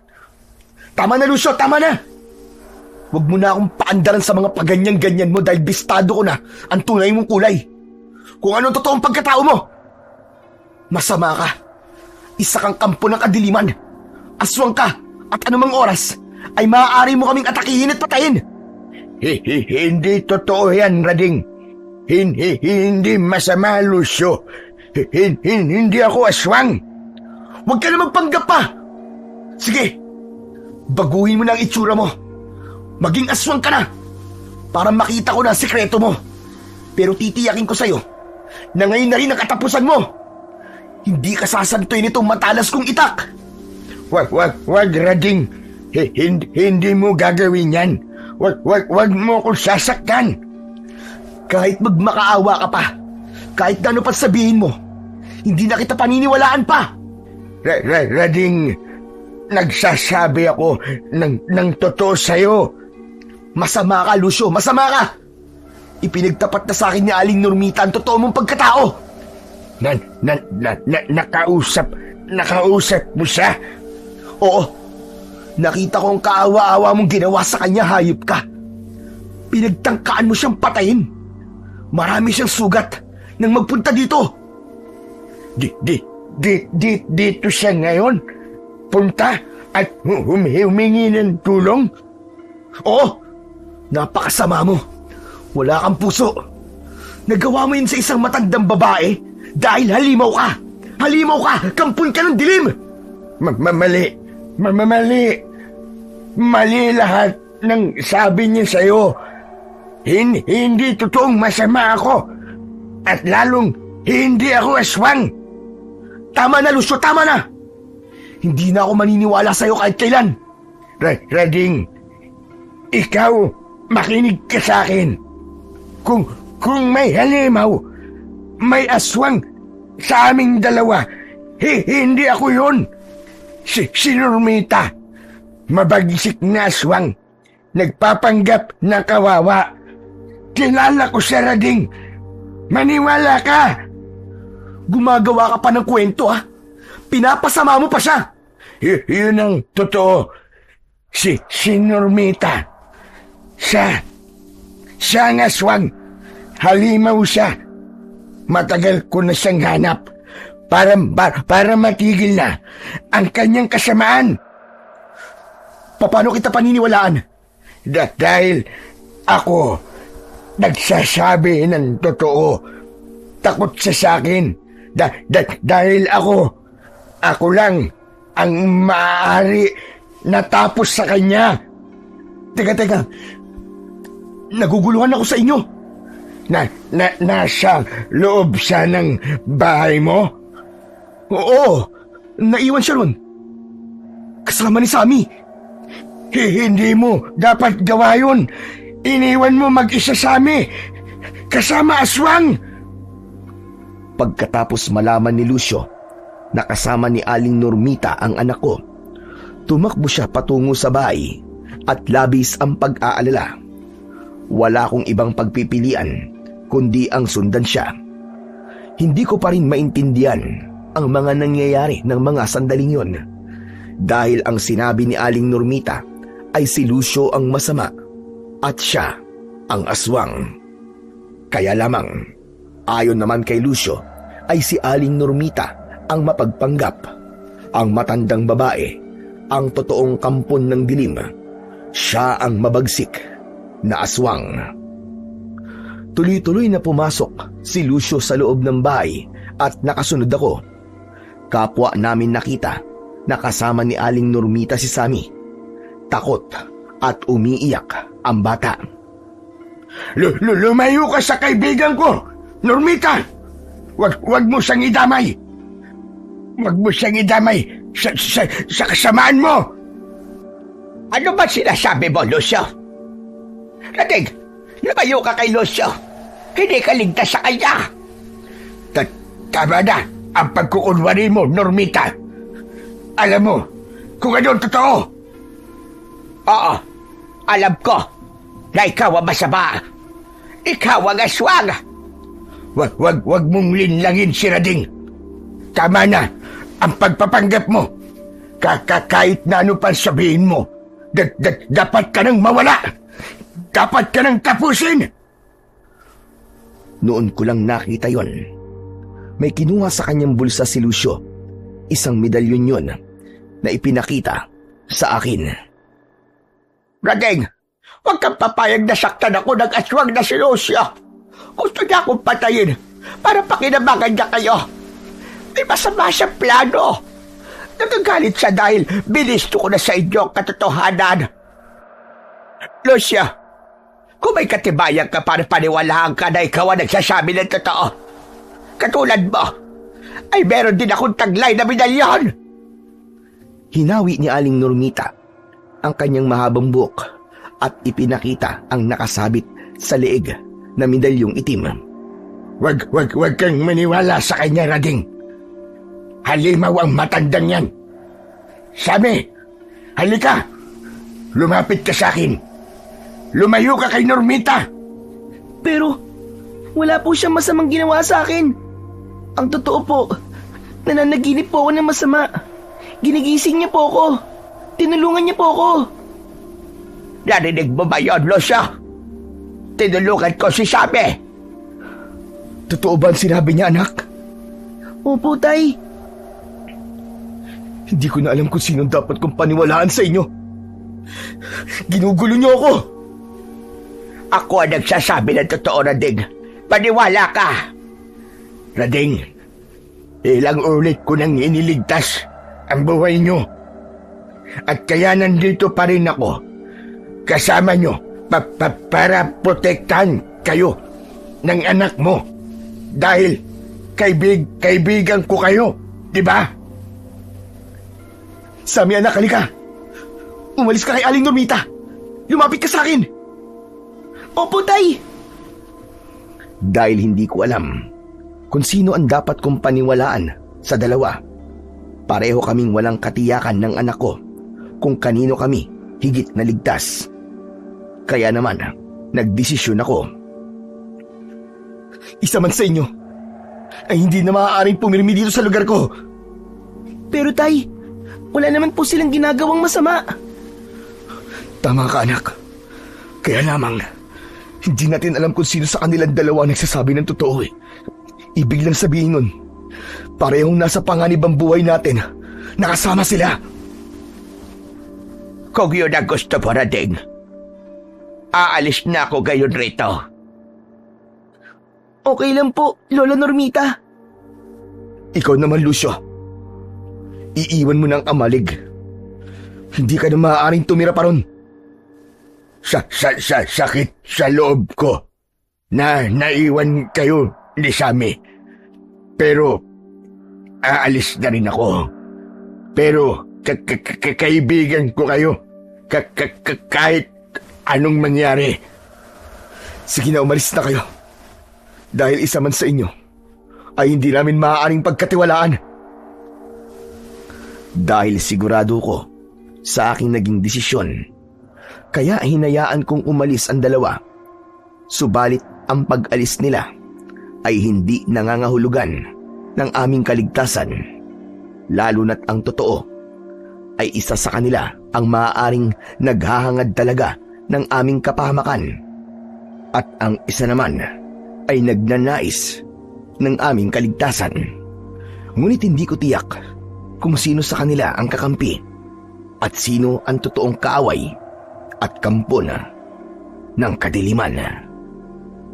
Tama na, Lucio, tama na! Huwag mo na akong paandaran sa mga paganyan-ganyan mo dahil bistado ko na ang tunay mong kulay. Kung anong totoong pagkatao mo. Masama ka. Isa kang kampo ng kadiliman. Aswang ka at anumang oras ay maaari mo kaming atakihin at patayin. Hindi totoo yan, Rading. Hindi masama, Lucio. Hindi ako aswang. Huwag ka na magpanggap pa. Sige, baguhin mo na ang itsura mo. Maging aswang ka na para makita ko na ang sikreto mo. Pero titiyakin ko sa'yo na ngayon na rin ang katapusan mo. Hindi ka sasantoy nitong matalas kong itak. Wag, Rading. Hindi mo gagawin yan. Wag mo ko sasaktan. Kahit magmakaawa ka pa, kahit ano pa sabihin mo, hindi na kita paniniwalaan pa. Rading, nagsasabi ako ng totoo sa'yo. Masama ka, Lucio, masama ka. Ipinagtapat na sa akin ni Aling Normita ang totoo mong pagkatao. Nakausap mo siya? Oo, nakita ko ang kaawa-awa mong ginawa sa kanya, hayop ka. Pinagtangkaan mo siyang patayin. Marami siyang sugat nang magpunta dito. Dito siya ngayon? Punta at humingi ng tulong? Oo, napakasama mo. Wala kang puso. Nagawa mo yun sa isang matandang babae dahil halimaw ka. Halimaw ka! Kampun ka ng dilim! Mali. Mali lahat ng sabi niya sa'yo. Hindi totoong masama ako. At lalong hindi ako aswang. Tama na, Lucio, tama na! Hindi na ako maniniwala sa'yo kahit kailan. Rading, ikaw, makinig ka sa akin. Kung may halimaw, may aswang sa aming dalawa, hindi ako yun. Si Normita, mabagsik na aswang, nagpapanggap na kawawa. Kilala ko siya, Rading. Maniwala ka. Gumagawa ka pa ng kwento, ha? Pinapasama mo pa siya. Yun ang totoo. Si Normita. Siya ang aswang. Halimaw siya. Matagal ko na siyang hanap para matigil na ang kanyang kasamaan. Paano kita paniniwalaan? Dahil ako nagsasabi ng totoo. Takot siya sa akin. Dahil ako lang ang maaari natapos sa kanya. Teka. Naguguluhan ako sa inyo. Nasa loob siya ng bahay mo? Oo, naiwan siya ron. Kasama ni Sammy. Hindi mo dapat gawa yun. Iniwan mo mag-isa Sammy. Kasama aswang. Pagkatapos malaman ni Lucio na kasama ni Aling Normita ang anak ko, tumakbo siya patungo sa bahay at labis ang pag-aalala. Wala akong ibang pagpipilian kundi ang sundan siya. Hindi ko pa rin maintindihan ang mga nangyayari ng mga sandaling yon. Dahil ang sinabi ni Aling Normita ay si Lucio ang masama at siya ang aswang. Kaya lamang, ayon naman kay Lucio, ay si Aling Normita ang mapagpanggap, ang matandang babae, ang totoong kampon ng dilim. Siya ang mabagsik na aswang. Tuloy-tuloy na pumasok si Lucio sa loob ng bahay at nakasunod ako. Kapwa namin nakita na kasama ni Aling Normita si Sammy. Takot at umiiyak ang bata. Lumayo ka sa kaibigan ko, Normita! Wag mo siyang idamay! Wag mo siyang idamay sa kasamaan mo! Ano ba sinasabi mo, Lucio? Rading, lumayo ka kay Lucio. Hindi ka ligtas sa kanya. Tama na ang pagkukunwari mo, Normita. Alam mo kung ano ang totoo. Oo, alam ko na ikaw ang masama. Ikaw ang aswang. Wag mong linlangin si Rading. Tama na ang pagpapanggap mo. Kahit na ano pa sabihin mo, dapat ka nang mawala. Dapat ka nang tapusin. Noon ko lang nakita yon. May kinuha sa kanyang bulsa si Lucio. Isang medalyon yun na ipinakita sa akin. Rading, huwag kang papayag na saktan ako ng aswang na si Lucio. Gusto niya akong patayin para pakinabangan niya kayo. May masama siyang plano. Nagagalit siya dahil binisto ko na sa inyo ang katotohanan. Lucio, kung may katibayan ka para paniwalaan ka na ikaw ang nagsasabi ng totoo, katulad mo, ay meron din akong taglay na medalyon. Hinawi ni Aling Normita ang kanyang mahabang buhok at ipinakita ang nakasabit sa leeg na medalyong itim. Wag kang maniwala sa kanya, Rading. Halimaw ang matandang yan. Sabi, halika. Lumapit ka sa akin. Lumayo ka kay Normita. Pero wala po siyang masamang ginawa sa akin. Ang totoo po, nananaginip po ako ng masama. Ginigising niya po ako. Tinulungan niya po ako. Narinig mo ba yun, Lucio? Tinulungan ko si Sammy. Totoo ba ang sinabi niya, anak? Opo, Tay. Hindi ko na alam kung sinong dapat kong paniwalaan sa inyo. Ginugulo niyo ako. Ako ang nagsasabi ng totoo, Rading. Paniwala ka. Rading, ilang ulit ko nang iniligtas ang buhay niyo. At kaya nandito pa rin ako. Kasama niyo para protektahan kayo ng anak mo. Dahil kaibigan ko kayo, di ba? Sammy, anak, halika. Umalis ka kay Aling Normita. Lumapit ka sa akin. Opo, Tay. Dahil hindi ko alam kung sino ang dapat kong paniwalaan sa dalawa. Pareho kaming walang katiyakan ng anak ko kung kanino kami higit na ligtas. Kaya naman, nagdesisyon ako. Isa man sa inyo ay hindi na maaaring pumirmi dito sa lugar ko. Pero Tay, wala naman po silang ginagawang masama. Tama ka, anak. Kaya lamang, hindi natin alam kung sino sa kanilang dalawa nagsasabi ng totoo eh. Ibig lang sabihin nun, parehong nasa panganib ang buhay natin. Nakasama sila. Kung yun ang gusto mo, Rading, aalis na ako gayon rito. Okay lang po, Lola Normita. Ikaw naman, Lucio. Iiwan mo ng amalig. Hindi ka na maaaring tumira pa ron. Sakit sa loob ko na naiwan kayo ni Sammy. Pero aalis na rin ako. Pero kaibigan ko kayo. Kahit anong mangyari. Sige na, umalis na kayo. Dahil isa man sa inyo ay hindi namin maaaring pagkatiwalaan. Dahil sigurado ko sa aking naging desisyon, kaya hinayaan kong umalis ang dalawa. Subalit ang pag-alis nila ay hindi nangangahulugan ng aming kaligtasan. Lalo na't ang totoo ay isa sa kanila ang maaaring naghahangad talaga ng aming kapahamakan. At ang isa naman ay nagnanais ng aming kaligtasan. Ngunit hindi ko tiyak kung sino sa kanila ang kakampi at sino ang totoong kaaway at kampo ng kadiliman.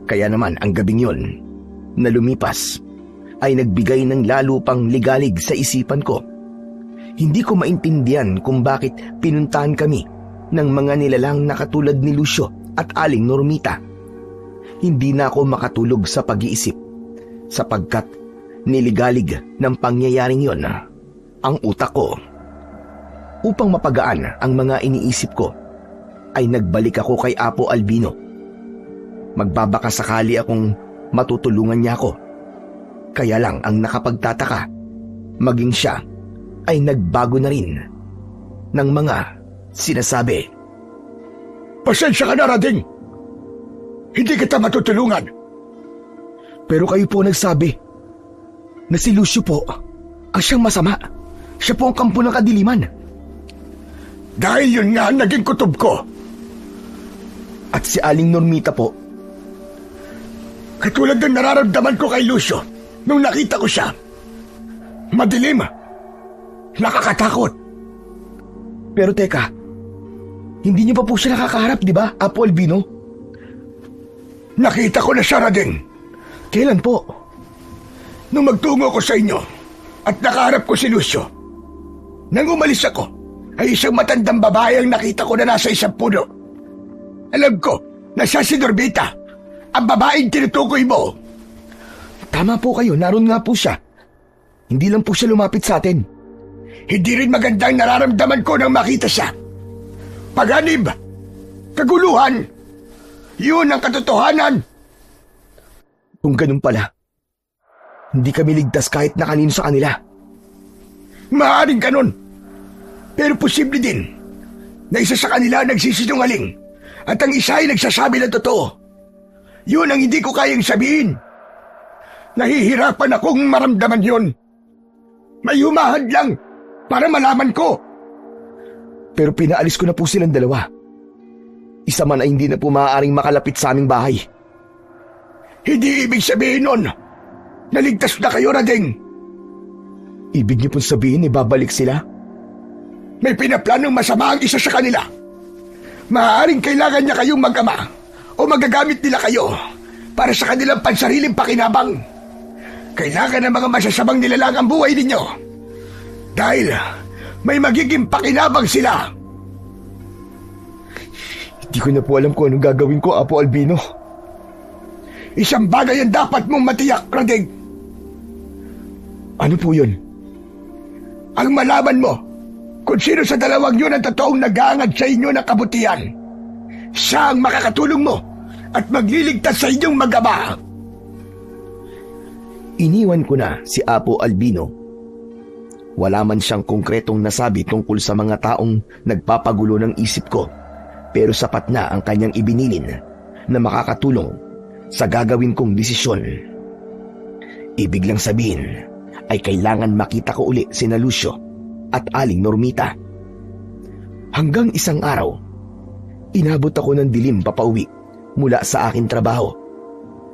Kaya naman ang gabing yun na lumipas ay nagbigay ng lalo pang ligalig sa isipan ko. Hindi ko maintindihan kung bakit pinuntahan kami ng mga nilalang na katulad ni Lucio at Aling Normita. Hindi na ako makatulog sa pag-iisip sapagkat niligalig ng pangyayaring yon ang utak ko. Upang mapagaan ang mga iniisip ko, ay nagbalik ako kay Apo Albino. Magbabaka sakali akong matutulungan niya ako. Kaya lang ang nakapagtataka, maging siya ay nagbago na rin ng mga sinasabi. Pasensya ka na, Rading. Hindi kita matutulungan. Pero kayo po nagsabi na si Lucio po ang siyang masama. Siya po ang kampo ng kadiliman. Dahil yun nga ang naging kutob ko. At si Aling Normita po, Katulad ng nararamdaman ko kay Lucio nung nakita ko siya. Madilim. Nakakatakot. pero teka, hindi niyo pa po siya nakakaharap, di ba, Apo Albino? Nakita ko na siya, Rading. Kailan po? Nung magtungo ko sa inyo at nakaharap ko si Lucio. Nang umalis ako, ay isang matandang babae ang nakita ko na nasa isang puno. Alam ko na siya si Normita, ang babaeng tinutukoy mo. Tama po kayo, naroon nga po siya. Hindi lang po siya lumapit sa atin. Hindi rin magandang nararamdaman ko nang makita siya. Paganib, kaguluhan, yun ang katotohanan. Kung ganun pala, hindi kami ligtas kahit na kanino sa kanila. Maaaring ganun. Pero posible din na isa sa kanila nagsisinungaling at ang isa ay nagsasabi ng totoo. Yun ang hindi ko kayang sabihin. Nahihirapan akong maramdaman yun. May humahad lang para malaman ko. Pero pinaalis ko na po silang dalawa. Isa man ay hindi na po maaaring makalapit sa aming bahay. Hindi ibig sabihin nun. Naligtas na kayo, Rading. Ibig niyo pong sabihin babalik sila? May pinaplanong masama ang isa sa kanila. Maaaring kailangan niya kayong mag-ama o magagamit nila kayo para sa kanilang pansariling pakinabang. Kailangan ng mga masasamang nilalang ang buhay ninyo. Dahil may magiging pakinabang sila. Hindi ko na po alam kung anong gagawin ko, Apo Albino. Isang bagay ang dapat mong matiyak, Rading. Ano po yun? Ang malaman mo kung sino sa dalawang yun ang totoong nag-aangad sa inyo ng kabutihan. Siya ang makakatulong mo at magliligtas sa inyong mag-ama. Iniwan ko na si Apo Albino. Wala man siyang konkretong nasabi tungkol sa mga taong nagpapagulo ng isip ko, pero sapat na ang kanyang ibinilin na makakatulong sa gagawin kong desisyon. Ibig lang sabihin ay kailangan makita ko uli sina Lucio at Aling Normita. Hanggang isang araw, inabot ako ng dilim papauwi mula sa aking trabaho.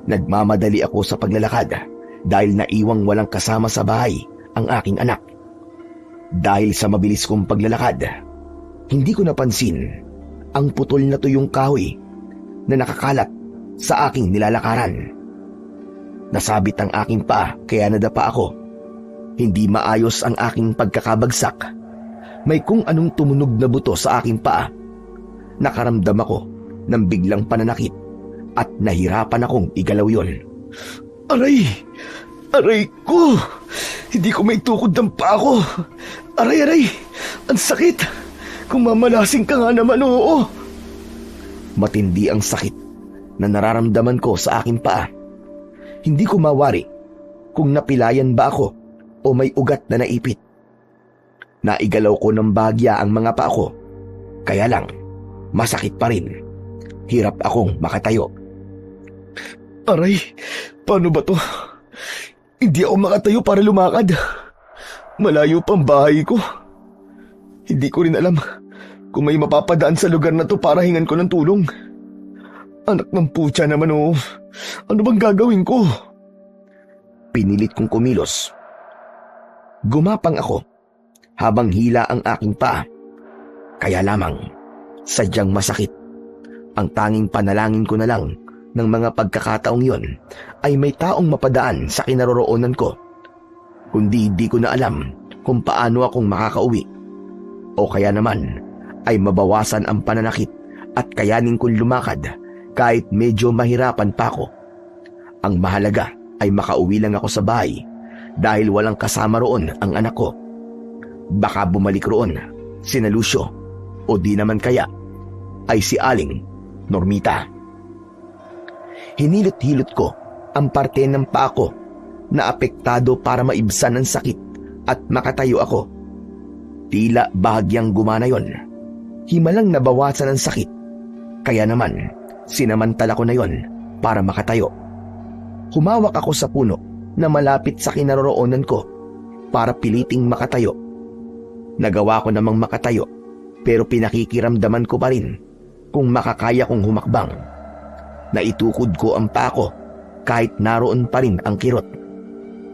Nagmamadali ako sa paglalakad dahil naiwang walang kasama sa bahay ang aking anak. Dahil sa mabilis kong paglalakad, hindi ko napansin ang putol na tuyong kahoy na nakakalat sa aking nilalakaran. Nasabit ang aking paa kaya nadapa ako. Hindi maayos ang aking pagkakabagsak. May kung anong tumunog na buto sa aking paa. Nakaramdam ako ng biglang pananakit at nahirapan akong igalaw yon. Aray! Aray ko! Hindi ko maitukod ng paa ko. Aray, aray! Ang sakit! Kung mamalasing ka nga naman, oo! Matindi ang sakit na nararamdaman ko sa aking paa. Hindi ko mawari kung napilayan ba ako o may ugat na naipit. Naigalaw ko ng bahagya ang mga paa ko. Kaya lang, masakit pa rin. Hirap akong makatayo. Aray, paano ba to? Hindi ako makatayo para lumakad. Malayo pang bahay ko. Hindi ko rin alam kung may mapapadaan sa lugar na to para hingan ko ng tulong. Anak ng putya naman, oh. Ano bang gagawin ko? Pinilit kong kumilos. Gumapang ako habang hila ang aking paa. Kaya lamang, sadyang masakit. Ang tanging panalangin ko na lang ng mga pagkakataong yon ay may taong mapadaan sa kinaroroonan ko. Kundi di ko na alam kung paano akong makakauwi. O kaya naman ay mabawasan ang pananakit at kayanin kong lumakad kahit medyo mahirapan pa ako. Ang mahalaga ay makauwi lang ako sa bahay dahil walang kasama roon ang anak ko. Baka bumalik roon sina Lucio o di naman kaya ay si Aling Normita. Hinilot-hilot ko ang parte ng paa ko na apektado para maibsan ang sakit at makatayo ako. Tila bahagyang gumana yon. Himalang nabawasan ang sakit. Kaya naman, sinamantala ko na yon para makatayo. Humawak ako sa puno na malapit sa kinaroroonan ko para piliting makatayo. Nagawa ko namang makatayo pero pinakikiramdaman ko pa rin kung makakaya kong humakbang. Naitukod ko ang paa ko kahit naroon pa rin ang kirot.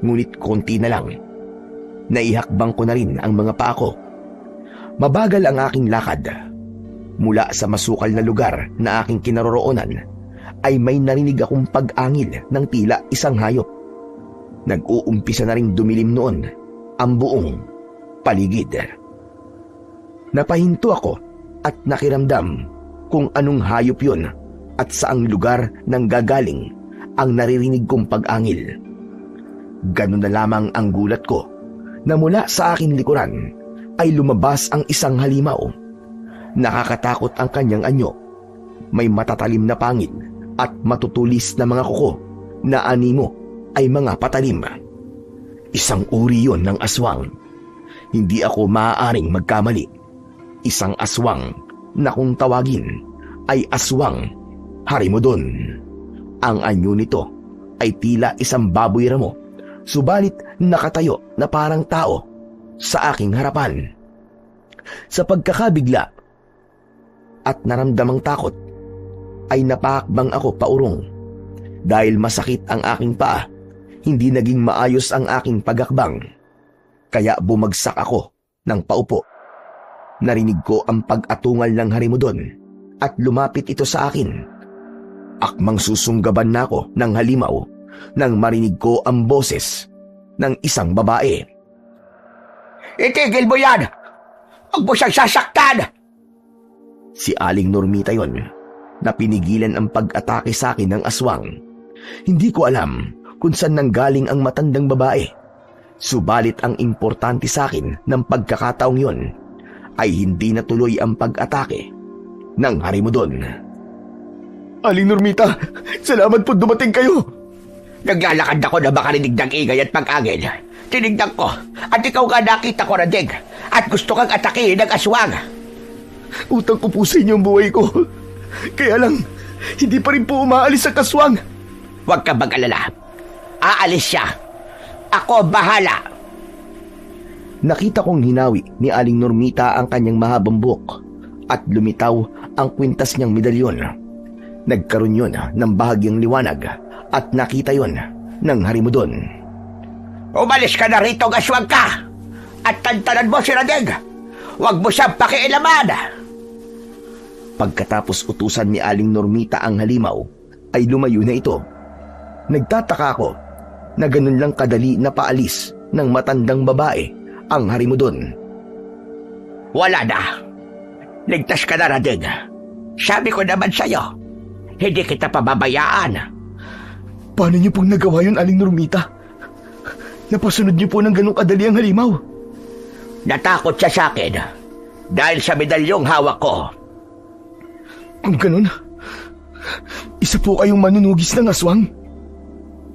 Ngunit konti na lang. Naihakbang ko na rin ang mga paa ko. Mabagal ang aking lakad. Mula sa masukal na lugar na aking kinaroroonan ay may narinig akong pag-angil ng tila isang hayop. Nag-uumpisa na ring dumilim noon ang buong paligid. Napahinto ako at nakiramdam kung anong hayop yun at saang lugar nang gagaling ang naririnig kong pag-angil. Ganun na lamang ang gulat ko na mula sa aking likuran ay lumabas ang isang halimaw. Nakakatakot ang kanyang anyo. May matatalim na pangil at matutulis na mga kuko na animo ay mga patalim. Isang uri yon ng aswang. Hindi ako maaaring magkamali. Isang aswang na kung tawagin ay aswang Harimodon. Ang anyo nito ay tila isang baboy ramo, subalit nakatayo na parang tao sa aking harapan. Sa pagkakabigla at naramdamang takot, ay napahakbang ako paurong. Dahil masakit ang aking paa, hindi naging maayos ang aking paghakbang. Kaya bumagsak ako ng paupo. Narinig ko ang pag-atungal ng harimudon at lumapit ito sa akin. Akmang susunggaban na ako ng halimaw nang marinig ko ang boses ng isang babae. Itigil mo yan! Huwag mo siyang sasaktan! Si Aling Normita yon na pinigilan ang pag-atake sa akin ng aswang. Hindi ko alam kung saan nanggaling ang matandang babae. Subalit ang importante sa akin ng pagkakataong yon ay hindi natuloy ang pag-atake ng harimudon. Aling Normita, salamat po dumating kayo. Naglalakad ako na makarinig ng ingay at pag-angin. Tinignan ko at ikaw nga nakita ko, Rading, at gusto kang atakihin ng aswang. Utang ko po sa inyo ang buhay ko. Kaya lang, hindi pa rin po umaalis ang kaswang. Huwag ka mag-alala. Aalis siya. Ako bahala. Nakita kong hinawi ni Aling Normita ang kanyang mahabang buhok at lumitaw ang kwintas niyang medalyon. Nagkaroon yun ng bahagyang liwanag at nakita yon ng harimudon. Umalis ka na rito, aswang ka! At tantanan mo si Rading! Huwag mo siyang pakialaman! Pagkatapos utusan ni Aling Normita ang halimaw, ay lumayo na ito. Nagtataka ako na ganun lang kadali na paalis ng matandang babae ang harimudon. Wala na. Ligtas ka na, Rading. Sabi ko naman sa'yo, hindi kita pababayaan. Paano niyo pong nagawa yun, Aling Normita? Napasunod niyo po ng ganung kadali ang halimaw. Natakot siya sa akin dahil sa medalyong hawak ko. Kung ganun, isa po kayong manunugis ng aswang.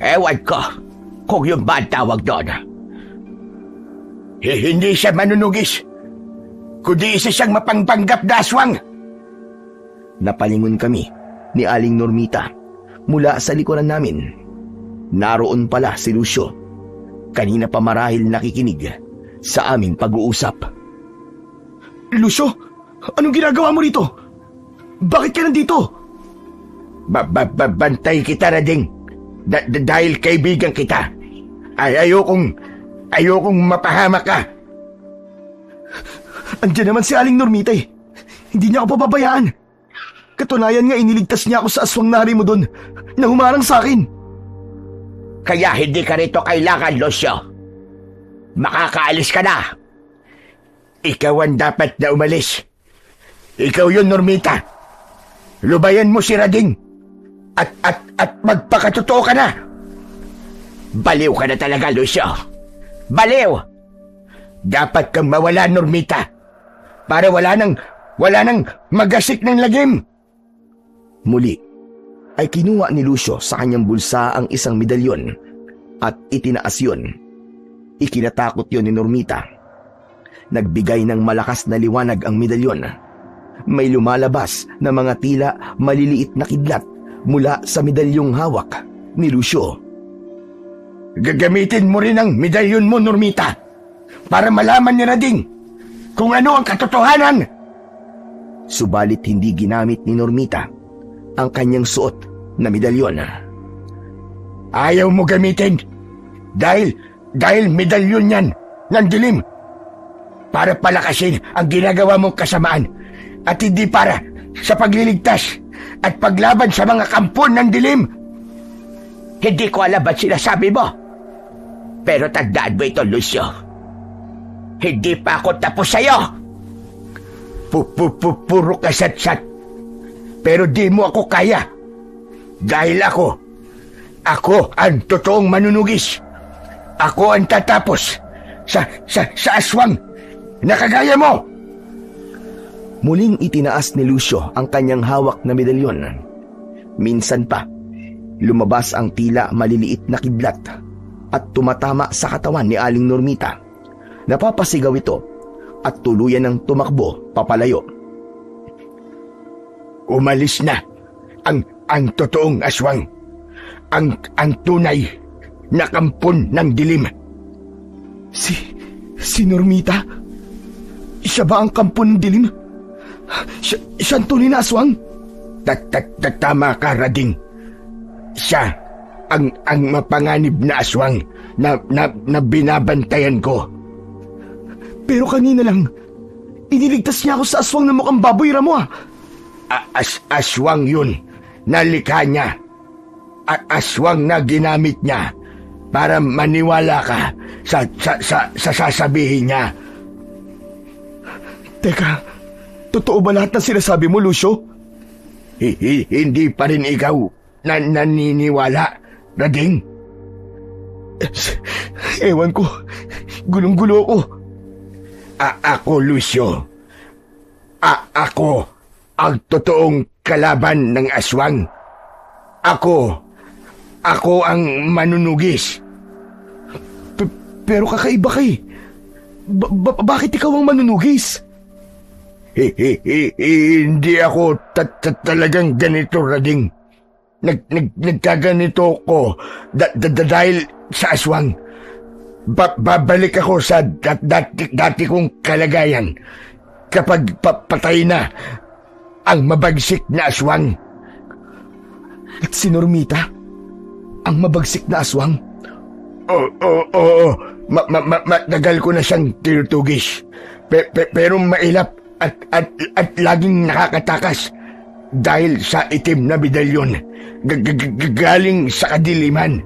Ewan ko kung yung ba ang tawag doon. Hindi siya manunugis, kundi isa siyang mapangpanggap na aswang. Napalingon kami ni Aling Normita mula sa likuran namin. Naroon pala si Lucio. Kanina pa marahil nakikinig sa aming pag-uusap. Lucio, anong ginagawa mo rito? Bakit ka nandito? Bantay kita, Rading. Dahil kaibigan kita. Ayokong mapahamak ka. Andiyan naman si Aling Normita eh. Hindi niya ako pababayaan. Katunayan nga iniligtas niya ako sa aswang na harimudon na humarang sa akin. Kaya hindi ka rito kailangan, Lucio. Makakaalis ka na. Ikaw ang dapat na umalis. Ikaw yun, Normita. Lubayan mo si Rading. At magpakatotoo ka na. Baliw ka na talaga, Lucio. Baliw! Dapat kang mawala, Normita. Para wala nang magasik ng lagim. Muli ay kinuha ni Lucio sa kanyang bulsa ang isang medalyon at itinaas yun. Ikinatakot yon ni Normita. Nagbigay ng malakas na liwanag ang medalyon. May lumalabas na mga tila maliliit na kidlat mula sa medalyong hawak ni Lucio. Gagamitin mo rin ang medalyon mo, Normita, para malaman ni Rading kung ano ang katotohanan. Subalit hindi ginamit ni Normita ang kanyang suot na medalyon. Ayaw mo gamitin dahil medalyon yan ng dilim para palakasin ang ginagawa mong kasamaan at hindi para sa pagliligtas at paglaban sa mga kampon ng dilim. Hindi ko alam ba't sinasabi mo, pero tandaan mo ito, Lucio. Hindi pa ako tapos sa'yo. Puro kasatsat, pero di mo ako kaya. Dahil ako ang totoong manunugis. Ako ang tatapos sa aswang na kagaya mo. Muling itinaas ni Lucio ang kanyang hawak na medalyon. Minsan pa, lumabas ang tila maliliit na kidlat at tumatama sa katawan ni Aling Normita. Napapasigaw ito at tuluyan ng tumakbo papalayo. Umalis na ang totoong aswang. ang tunay na kampon ng dilim. Si Normita? Siya ba ang kampon ng dilim? Siya ang tunay na aswang? Tama ka, Rading. Siya ang mapanganib na aswang na binabantayan ko. Pero kanina lang, iniligtas niya ako sa aswang na mukhang baboy Ramo. Aswang yun. Nalikha niya. Aswang na ginamit niya para maniwala ka sa sasabihin niya. Teka, totoo ba lahat ng sinasabi mo, Lucio? Hindi pa rin ikaw naniniwala, Rading? Ewan ko. Gulong-gulo ako. Ako, Lucio. Ako ang totoong kalaban ng aswang. Ako ang manunugis. Pero kakaiba kay. Bakit ikaw ang manunugis? Hindi ako talagang ganito, Rading. Nagkaganito ko dahil sa aswang. Babalik ako sa dati kong kalagayan kapag patay na ang mabagsik na aswang. At si Normita? Ang mabagsik na aswang? Oo. Matagal ko na siyang tinutugis. Pero mailap at laging nakakatakas dahil sa itim na medalyon galing sa kadiliman.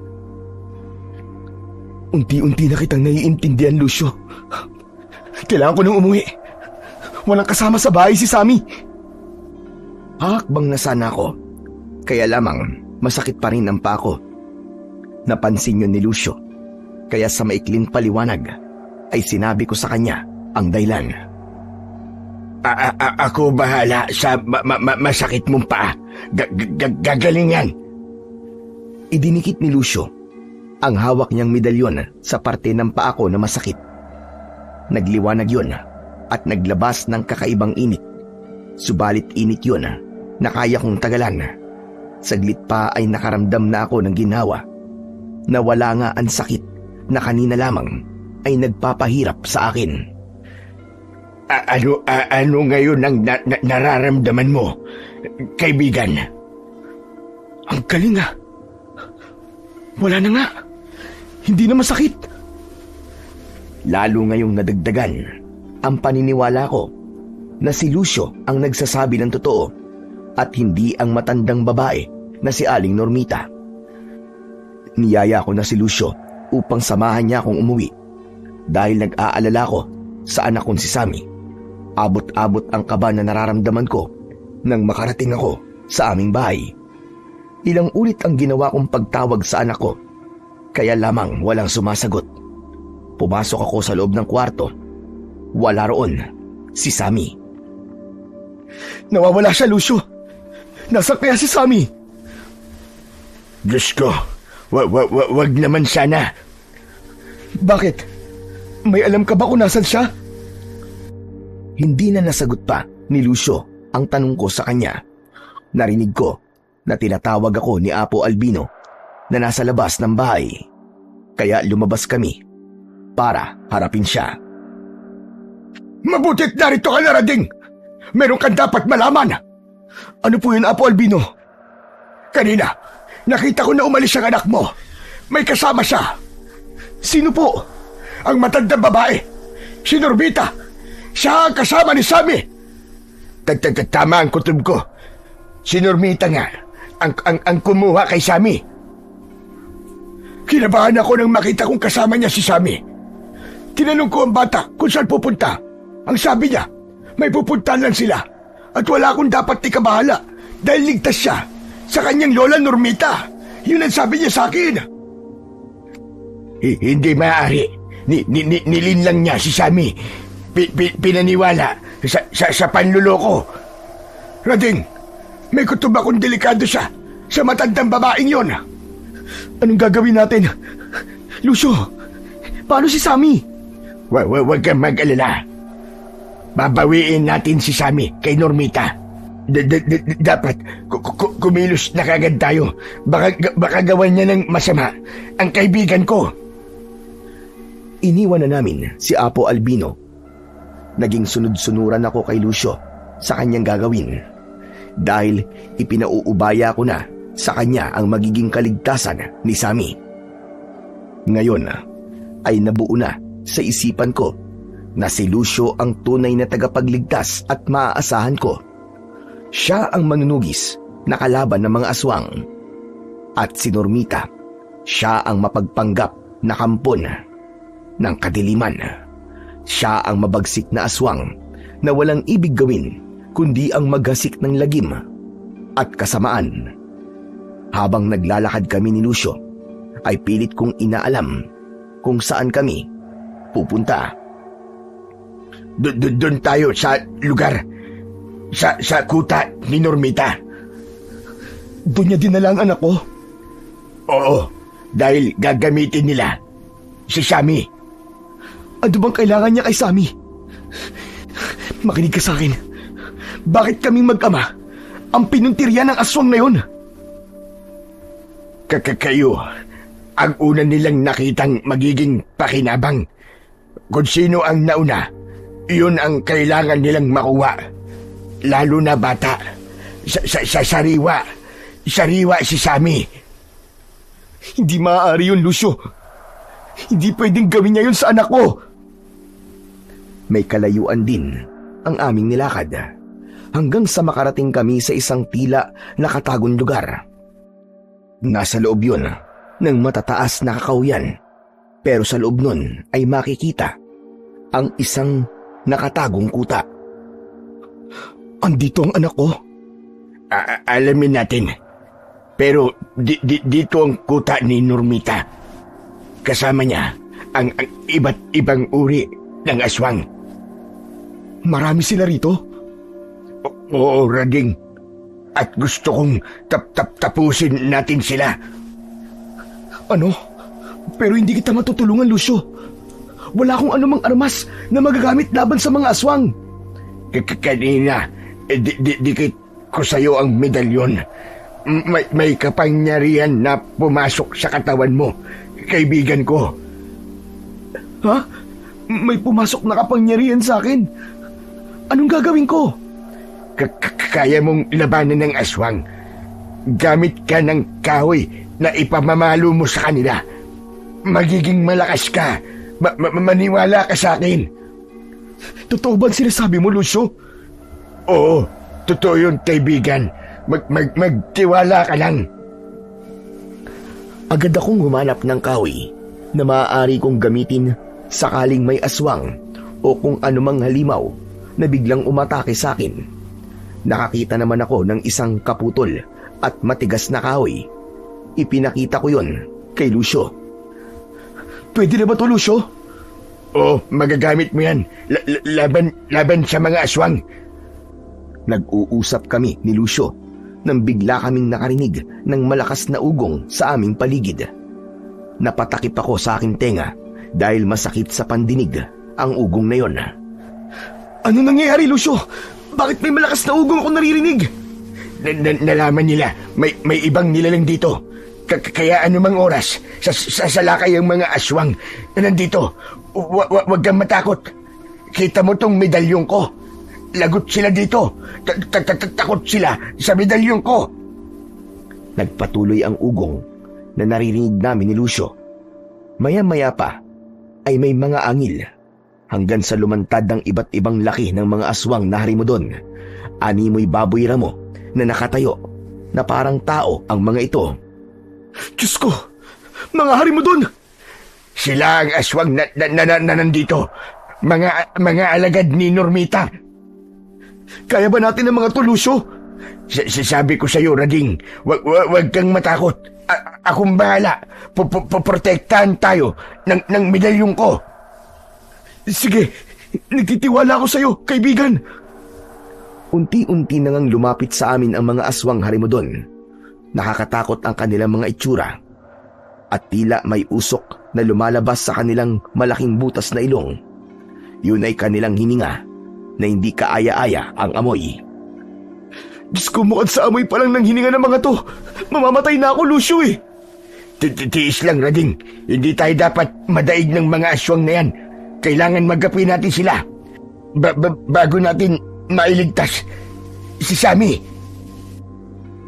Unti-unti na kitang naiintindihan, Lucio. Kailangan ko nang umuwi. Walang kasama sa bahay si Sammy. Hakbang na sana ako. Kaya lamang masakit pa rin ang paa ko. Napansin yun ni Lucio. Kaya sa maikling paliwanag ay sinabi ko sa kanya ang dahilan. Ako bahala sa masakit mong paa. Gagalingan. Idinikit ni Lucio ang hawak niyang medalyon sa parte ng paa ko na masakit. Nagliwanag yun at naglabas ng kakaibang init. Subalit init yun na kaya kong tagalan. Saglit pa ay nakaramdam na ako ng ginhawa. Nawala nga ang sakit na kanina lamang ay nagpapahirap sa akin. Ano ngayon ang nararamdaman mo, kaibigan? Ang galing ah. Wala na nga. Hindi na masakit. Lalo ngayong nadagdagan ang paniniwala ko na si Lucio ang nagsasabi ng totoo at hindi ang matandang babae na si Aling Normita. Niyaya ko na si Lucio upang samahan niya akong umuwi dahil nag-aalala ko sa anak kong si Sammy. Abot-abot ang kaba na nararamdaman ko nang makarating ako sa aming bahay. Ilang ulit ang ginawa kong pagtawag sa anak ko, kaya lamang walang sumasagot. Pumasok ako sa loob ng kwarto. Wala roon si Sammy. Nawawala siya, Lucio. Nasaan kaya si Sammy? Diyos ko, wag naman sana. Bakit? May alam ka ba kung nasan siya? Hindi na nasagot pa ni Lucio ang tanong ko sa kanya. Narinig ko na tinatawag ako ni Apo Albino na nasa labas ng bahay. Kaya lumabas kami para harapin siya. Mabutit narito ka na, Rading. Meron kang dapat malaman. Ano po yun, Apo Albino? Kanina, nakita ko na umalis ang anak mo. May kasama siya. Sino po? Ang matandang babae. Si Normita. Siya ang kasama ni Sammy. Tama ang kutob ko. Si Normita nga ang kumuha kay Sammy. Kinabahan ako nang makita kong kasama niya si Sammy. Tinanong ko ang bata kung saan pupunta. Ang sabi niya, may pupuntahan lang sila at wala akong dapat ikabahala dahil ligtas siya sa kanyang lola Normita. Yun ang sabi niya sa akin. Hindi maaari. Nilinlang niya si Sammy. Pinaniwala sa panluloko. Rading, may kutob akong delikado siya sa matandang babaeng yon. Anong gagawin natin? Lucio, paano si Sammy? Huwag kang mag-alala. Babawiin natin si Sammy kay Normita. Dapat kumilos na kagad tayo. Baka gawan niya ng masama ang kaibigan ko. Iniwan na namin si Apo Albino. Naging sunod-sunuran ako kay Lucio sa kanyang gagawin dahil ipinauubaya ko na sa kanya ang magiging kaligtasan ni Sammy. Ngayon ay nabuo na sa isipan ko na si Lucio ang tunay na tagapagligtas at maaasahan ko. Siya ang manunugis na kalaban ng mga aswang. At si Normita, siya ang mapagpanggap na kampon ng kadiliman. Siya ang mabagsik na aswang na walang ibig gawin kundi ang maghasik ng lagim at kasamaan. Habang naglalakad kami ni Lucio, ay pilit kong inaalam kung saan kami pupunta. Doon tayo sa lugar. Sa kuta ni Normita. Doon niya dinala ang anak ko? Oo, dahil gagamitin nila si Sammy. Ano bang kailangan niya kay Sammy? Makinig ka sa akin. Bakit kaming mag-ama ang pinuntirya ng aswang na yun? Kayo ang una nilang nakitang magiging pakinabang. Kung sino ang nauna, iyon ang kailangan nilang makuha. Lalo na bata. Sa sariwa. Sariwa si Sammy. Hindi maaari yun, Lucio. Hindi pwedeng gawin niya yun sa anak ko. May kalayuan din ang aming nilakad hanggang sa makarating kami sa isang tila nakatagong lugar. Nasa loob yun ng matataas na kakauyan, pero sa loob nun ay makikita ang isang nakatagong kuta. Andito ang anak ko? Alamin natin. Pero dito ang kuta ni Normita. Kasama niya ang iba't ibang uri ng aswang. Marami sila rito? Oo, Rading. At gusto kong tapusin natin sila. Ano? Pero hindi kita matutulungan, Lucio. Wala akong anumang armas na magagamit laban sa mga aswang. Kanina, dikit ko sa'yo ang medalyon. May kapangyarihan na pumasok sa katawan mo, kaibigan ko. Ha? May pumasok na kapangyarihan sa akin? Anong gagawin ko? Kaya mong labanan ng aswang. Gamit ka ng kahoy na ipamamalo mo sa kanila. Magiging malakas ka. Maniwala ka sa akin. Totoo ba ang sinasabi mo, Lucio? Oo, totoo yun, kaibigan. Magtiwala ka lang. Agad akong humanap ng kahoy na maaari kong gamitin sakaling may aswang o kung anumang halimaw na biglang umatake sa akin. Nakakita naman ako ng isang kaputol at matigas na kahoy. Ipinakita ko yon kay Lucio. Pwede na ba to, Lucio? Oo, magagamit mo yan. Laban sa mga aswang. Nag-uusap kami ni Lucio nang bigla kaming nakarinig ng malakas na ugong sa aming paligid. Napatakip ako sa aking tenga dahil masakit sa pandinig ang ugong na yon. Ano nangyayari, Lucio? Bakit may malakas na ugong ako naririnig? Nalaman nila may ibang nilalang dito. Kaya anumang oras sasalakay ang mga aswang na nandito. Huwag kang matakot. Kita mo tong medalyong ko. Lagot sila dito. Takot sila sa medalyong ko. Nagpatuloy ang ugong na naririnig namin ni Lucio. Maya-maya pa ay may mga angil hanggang sa lumantad ang iba't ibang laki ng mga aswang na harimodon. Animoy baboy ramo na nakatayo na parang tao ang mga ito. Diyos ko! Mga harimodon! Sila ang aswang na nandito. Mga alagad ni Normita. Kaya ba natin ang mga to, Lucio? Sabi ko sa'yo, Rading, wag kang matakot. Akong bahala. Protektahan tayo ng medalyong ko. Sige, nagtitiwala ako sa'yo, kaibigan. Unti-unti na ngang lumapit sa amin ang mga aswang harimodon. Nakakatakot ang kanilang mga itsura. At tila may usok na lumalabas sa kanilang malaking butas na ilong. Yun ay kanilang hininga na hindi kaaya-aya ang amoy. Diyos ko, mukhang sa amoy pa lang ng hininga ng mga to. Mamamatay na ako, Lucio eh. Tiis lang, Rading. Hindi tayo dapat madaig ng mga aswang na yan. Kailangan magapi natin sila. Bago natin mailigtas si Sammy.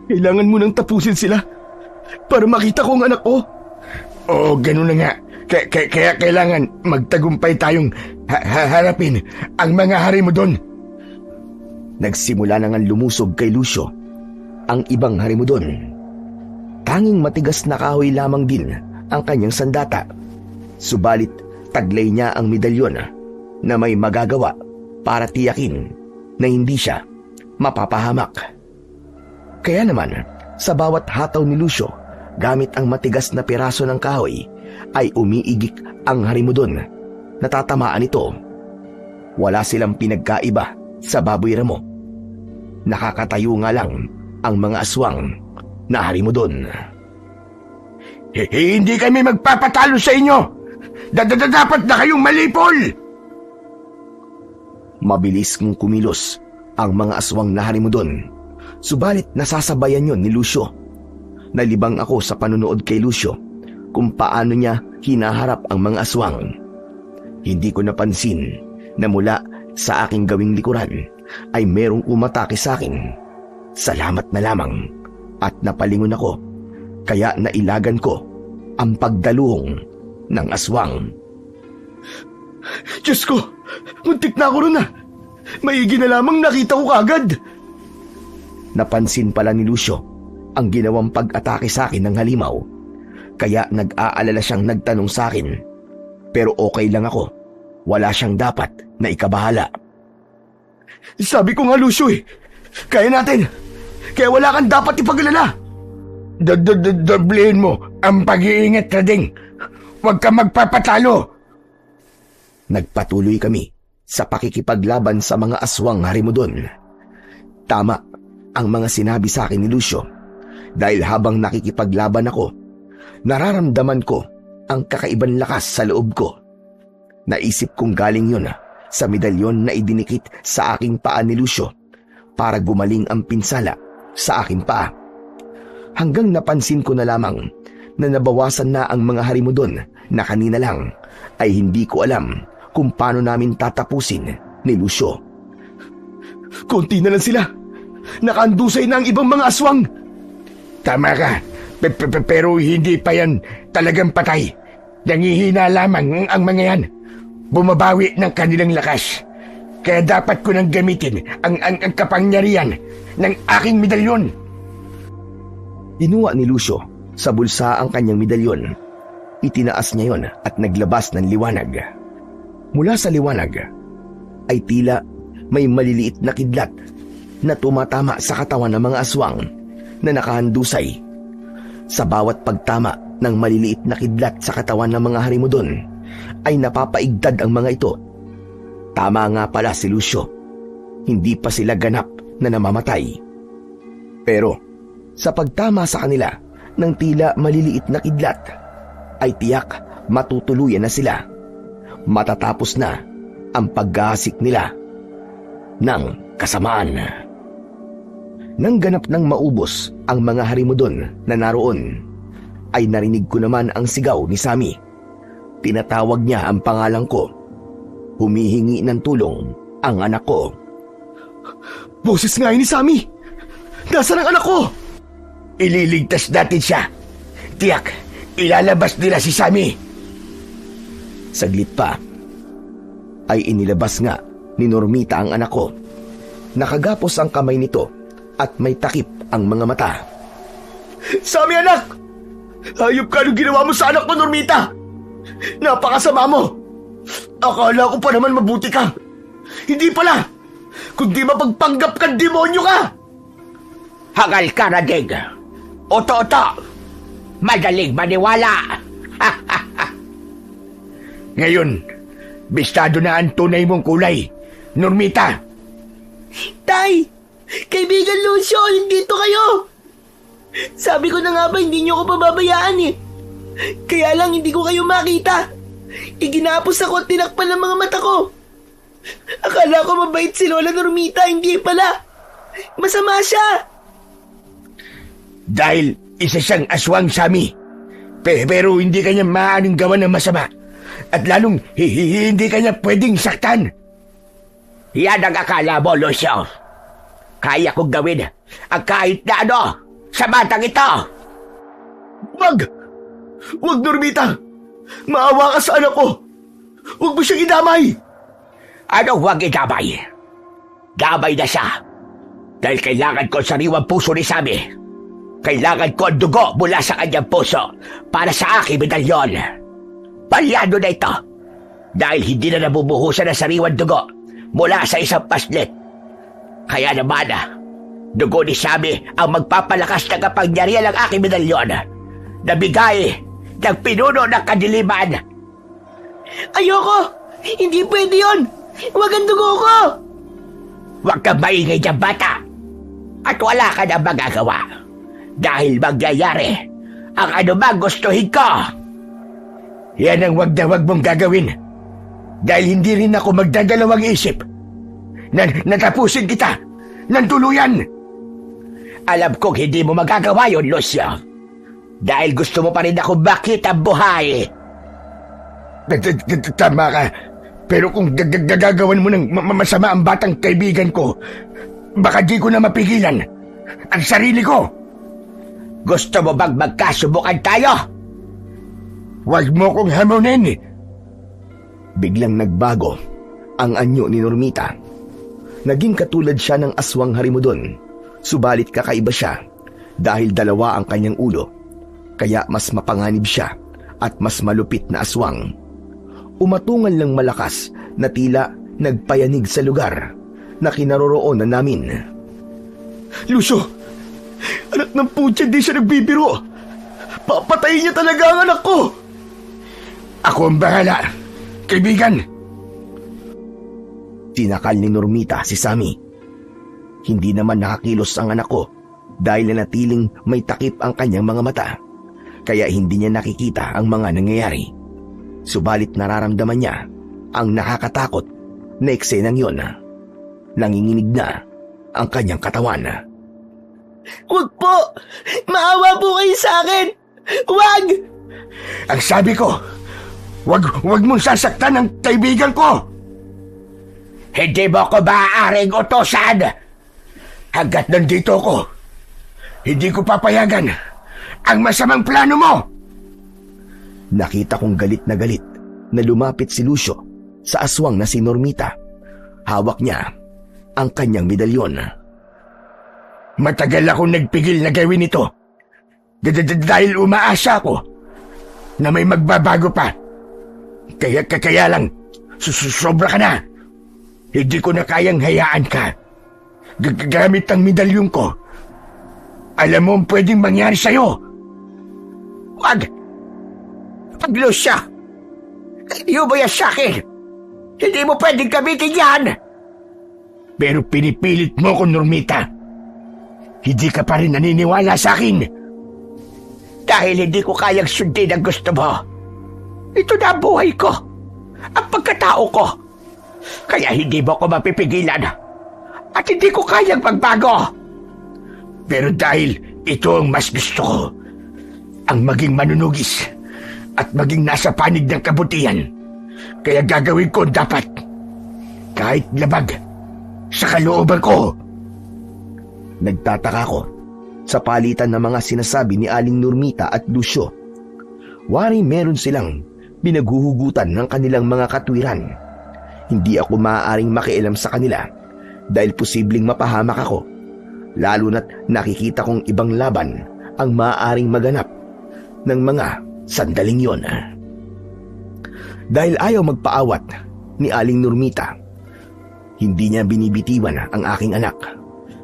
Kailangan mo nang tapusin sila para makita ko ang anak ko. Oo, ganun na nga. Kaya kailangan magtagumpay tayong harapin ang mga hari mo doon. Nagsimula na nga lumusog kay Lucio ang ibang harimudon. Tanging matigas na kahoy lamang din ang kanyang sandata. Subalit taglay niya ang medalyon na may magagawa para tiyakin na hindi siya mapapahamak. Kaya naman, sa bawat hataw ni Lucio, gamit ang matigas na piraso ng kahoy, ay umiigik ang harimudon. Natatamaan ito. Wala silang pinagkaiba sa baboy ramo. Nakakatayo nga lang ang mga aswang na harimudon. Hindi kami magpapatalo sa inyo. Dapat na kayong malipol. Mabilis kong kumilos ang mga aswang na harimudon. Subalit nasasabayan yon ni Lucio. Nalibang ako sa panunood kay Lucio kung paano niya hinaharap ang mga aswang. Hindi ko napansin na mula sa aking gawing likuran ay merong umatake sa akin. Salamat na lamang at napalingon ako, kaya nailagan ko ang pagdaluhong ng aswang. Diyos ko, muntik na ako ron ah. Maigi na lamang nakita ko kagad. Napansin pala ni Lucio ang ginawang pag-atake sa akin ng halimaw, kaya nag-aalala siyang nagtanong sa akin. Pero okay lang ako, wala siyang dapat na ikabahala. Sabi ko nga, Lucio eh, kaya natin. Kaya wala kang dapat ipag-alala. Doblehin mo ang pag-iingat, Rading. Huwag ka magpapatalo. Nagpatuloy kami sa pakikipaglaban sa mga aswang harimudon. Tama ang mga sinabi sa akin ni Lucio, dahil habang nakikipaglaban ako, nararamdaman ko ang kakaibang lakas sa loob ko. Naisip kong galing yun sa medalyon na idinikit sa aking paa ni Lucio para gumaling ang pinsala sa aking paa. Hanggang napansin ko na lamang na nabawasan na ang mga harimudon na kanina lang ay hindi ko alam kung paano namin tatapusin ni Lucio. Konti na lang sila. Nakaandusay na ang ibang mga aswang. Tama ka, pero hindi pa yan talagang patay. Nangihina lamang ang mga yan. Bumabawi ng kanilang lakas. Kaya dapat ko nang gamitin ang kapangyarihan ng aking medalyon. Inuwa ni Lucio sa bulsa ang kanyang medalyon. Itinaas niya yon at naglabas ng liwanag. Mula sa liwanag ay tila may maliliit na kidlat na tumatama sa katawan ng mga aswang na nakahandusay. Sa bawat pagtama ng maliliit na kidlat sa katawan ng mga harimudon ay napapaigdad ang mga ito. Tama nga pala si Lucio. Hindi pa sila ganap na namamatay. Pero sa pagtama sa kanila ng tila maliliit na kidlat, ay tiyak matutuluyan na sila. Matatapos na ang paghahasik nila ng kasamaan. Nang ganap ng maubos ang mga harimudon na naroon, ay narinig ko naman ang sigaw ni Sammy. Tinatawag niya ang pangalan ko. Humihingi ng tulong ang anak ko. Boses nga yun ni Sammy. Nasaan ang anak ko? Ililigtas natin siya. Tiyak, ilalabas nila si Sammy. Saglit pa, ay inilabas nga ni Normita ang anak ko. Nakagapos ang kamay nito at may takip ang mga mata. Sammy, anak! Hayop ka nung ginawa mo sa anak ko, Normita! Napakasama mo! Akala ko pa naman mabuti ka. Hindi pala! Kundi mapagpanggap kang demonyo ka! Hangal ka, Rading! Oto-oto! Madaling maniwala! Ngayon, bistado na ang tunay mong kulay, Normita. Tay! Kaibigan Lucio, nandito kayo! Sabi ko na nga ba hindi niyo ako pababayaan eh. Kaya lang hindi ko kayo makita. Iginapos ako at tinakpan ng mga mata ko. Akala ko mabait si Lola Normita, hindi pala. Masama siya! Dahil isa siyang aswang, Sami. Pero hindi kanya maaaring gawa ng masama. At lalong hindi kanya pwedeng saktan. Yan ang akala mo, Lucio. Kaya kong gawin ang kahit na ano sa batang ito. Wag! Wag, Normita! Maawa ka sa anak ko! Huwag mo siyang idamay! Ano huwag idamay? Damay na siya. Dahil kailangan ko sariwang puso ni Sami. Kailangan ko ang dugo mula sa kanyang puso para sa aking medalyon. Palyado na ito. Dahil hindi na nabubuhusan ng sariwang dugo mula sa isang paslit. Kaya naman, dugo ni Sami ang magpapalakas ng kapangyarihan ng aking medalyon na bigay ng pinuno ng kadiliman. Ayoko! Hindi pwede yun! Huwag ang dugo ko! Huwag kang maingay dyan, bata. At wala ka na magagawa. Dahil mangyayari ang anumang gustuhin ko. Yan ang wag na wag mong gagawin. Dahil hindi rin ako magdadalawang isip. Natapusin kita ng tuluyan. Alam kong hindi mo magagawa yun, Lucio. Dahil gusto mo pa rin ako makita buhay. Tama ka. Pero kung gagawan mo ng masama ang batang kaibigan ko, baka di ko na mapigilan ang sarili ko. Gusto mo bang magkasubukan tayo? Huwag mo kong hamunin. Biglang nagbago ang anyo ni Normita. Naging katulad siya ng aswang harimudon, subalit kakaiba siya dahil dalawa ang kanyang ulo, kaya mas mapanganib siya at mas malupit na aswang. Umatungal ng malakas na tila nagpayanig sa lugar na kinaroroonan namin. Lucio! Anak ng putya, di siya nagbibiro! Papatayin niya talaga ang anak ko! Ako ang bahala, kaibigan. Sinakal ni Normita si Sami. Hindi naman nakakilos ang anak ko dahil nanatiling may takip ang kanyang mga mata, kaya hindi niya nakikita ang mga nangyayari. Subalit nararamdaman niya ang nakakatakot na eksenang yun. Nanginginig na ang kanyang katawan. Huwag po! Maawa po kayo sa akin! Huwag! Ang sabi ko, wag mong sasaktan ang kaibigan ko. Hindi mo ko maaaring utosan. Hanggat nandito ko, hindi ko papayagan ang masamang plano mo. Nakita kong galit na lumapit si Lucio sa aswang na si Normita. Hawak niya ang kanyang medalyon. Matagal akong nagpigil na gawin ito. Dahil umaasa ako na may magbabago pa. Kaya lang, sobra ka na. Hindi ko na kayang hayaan ka. Gamit ang medalyon ko. Alam mo ang pwedeng mangyari sa'yo. Wag! Lucio! Hindi mo yan sa akin! Hindi mo pwedeng gamitin yan! Pero pinipilit mo ko, Normita. Hindi ka pa rin naniniwala sa akin. Dahil hindi ko kayang sundin ang gusto mo. Ito na ang buhay ko. Ang pagkatao ko. Kaya hindi mo ko mapipigilan. At hindi ko kayang magbago. Pero dahil ito ang mas gusto ko, ang maging manunugis at maging nasa panig ng kabutihan. Kaya gagawin ko dapat. Kahit labag sa kalooban ko. Nagtataka ko sa palitan ng mga sinasabi ni Aling Normita at Lucio. Wari meron silang pinaghuhugutan ng kanilang mga katwiran. Hindi ako maaaring makialam sa kanila dahil posibleng mapahamak ako, lalo na't nakikita kong ibang laban ang maaaring maganap ng mga sandaling yon. Dahil ayaw magpaawat ni Aling Normita, hindi niya binibitiwan ang aking anak,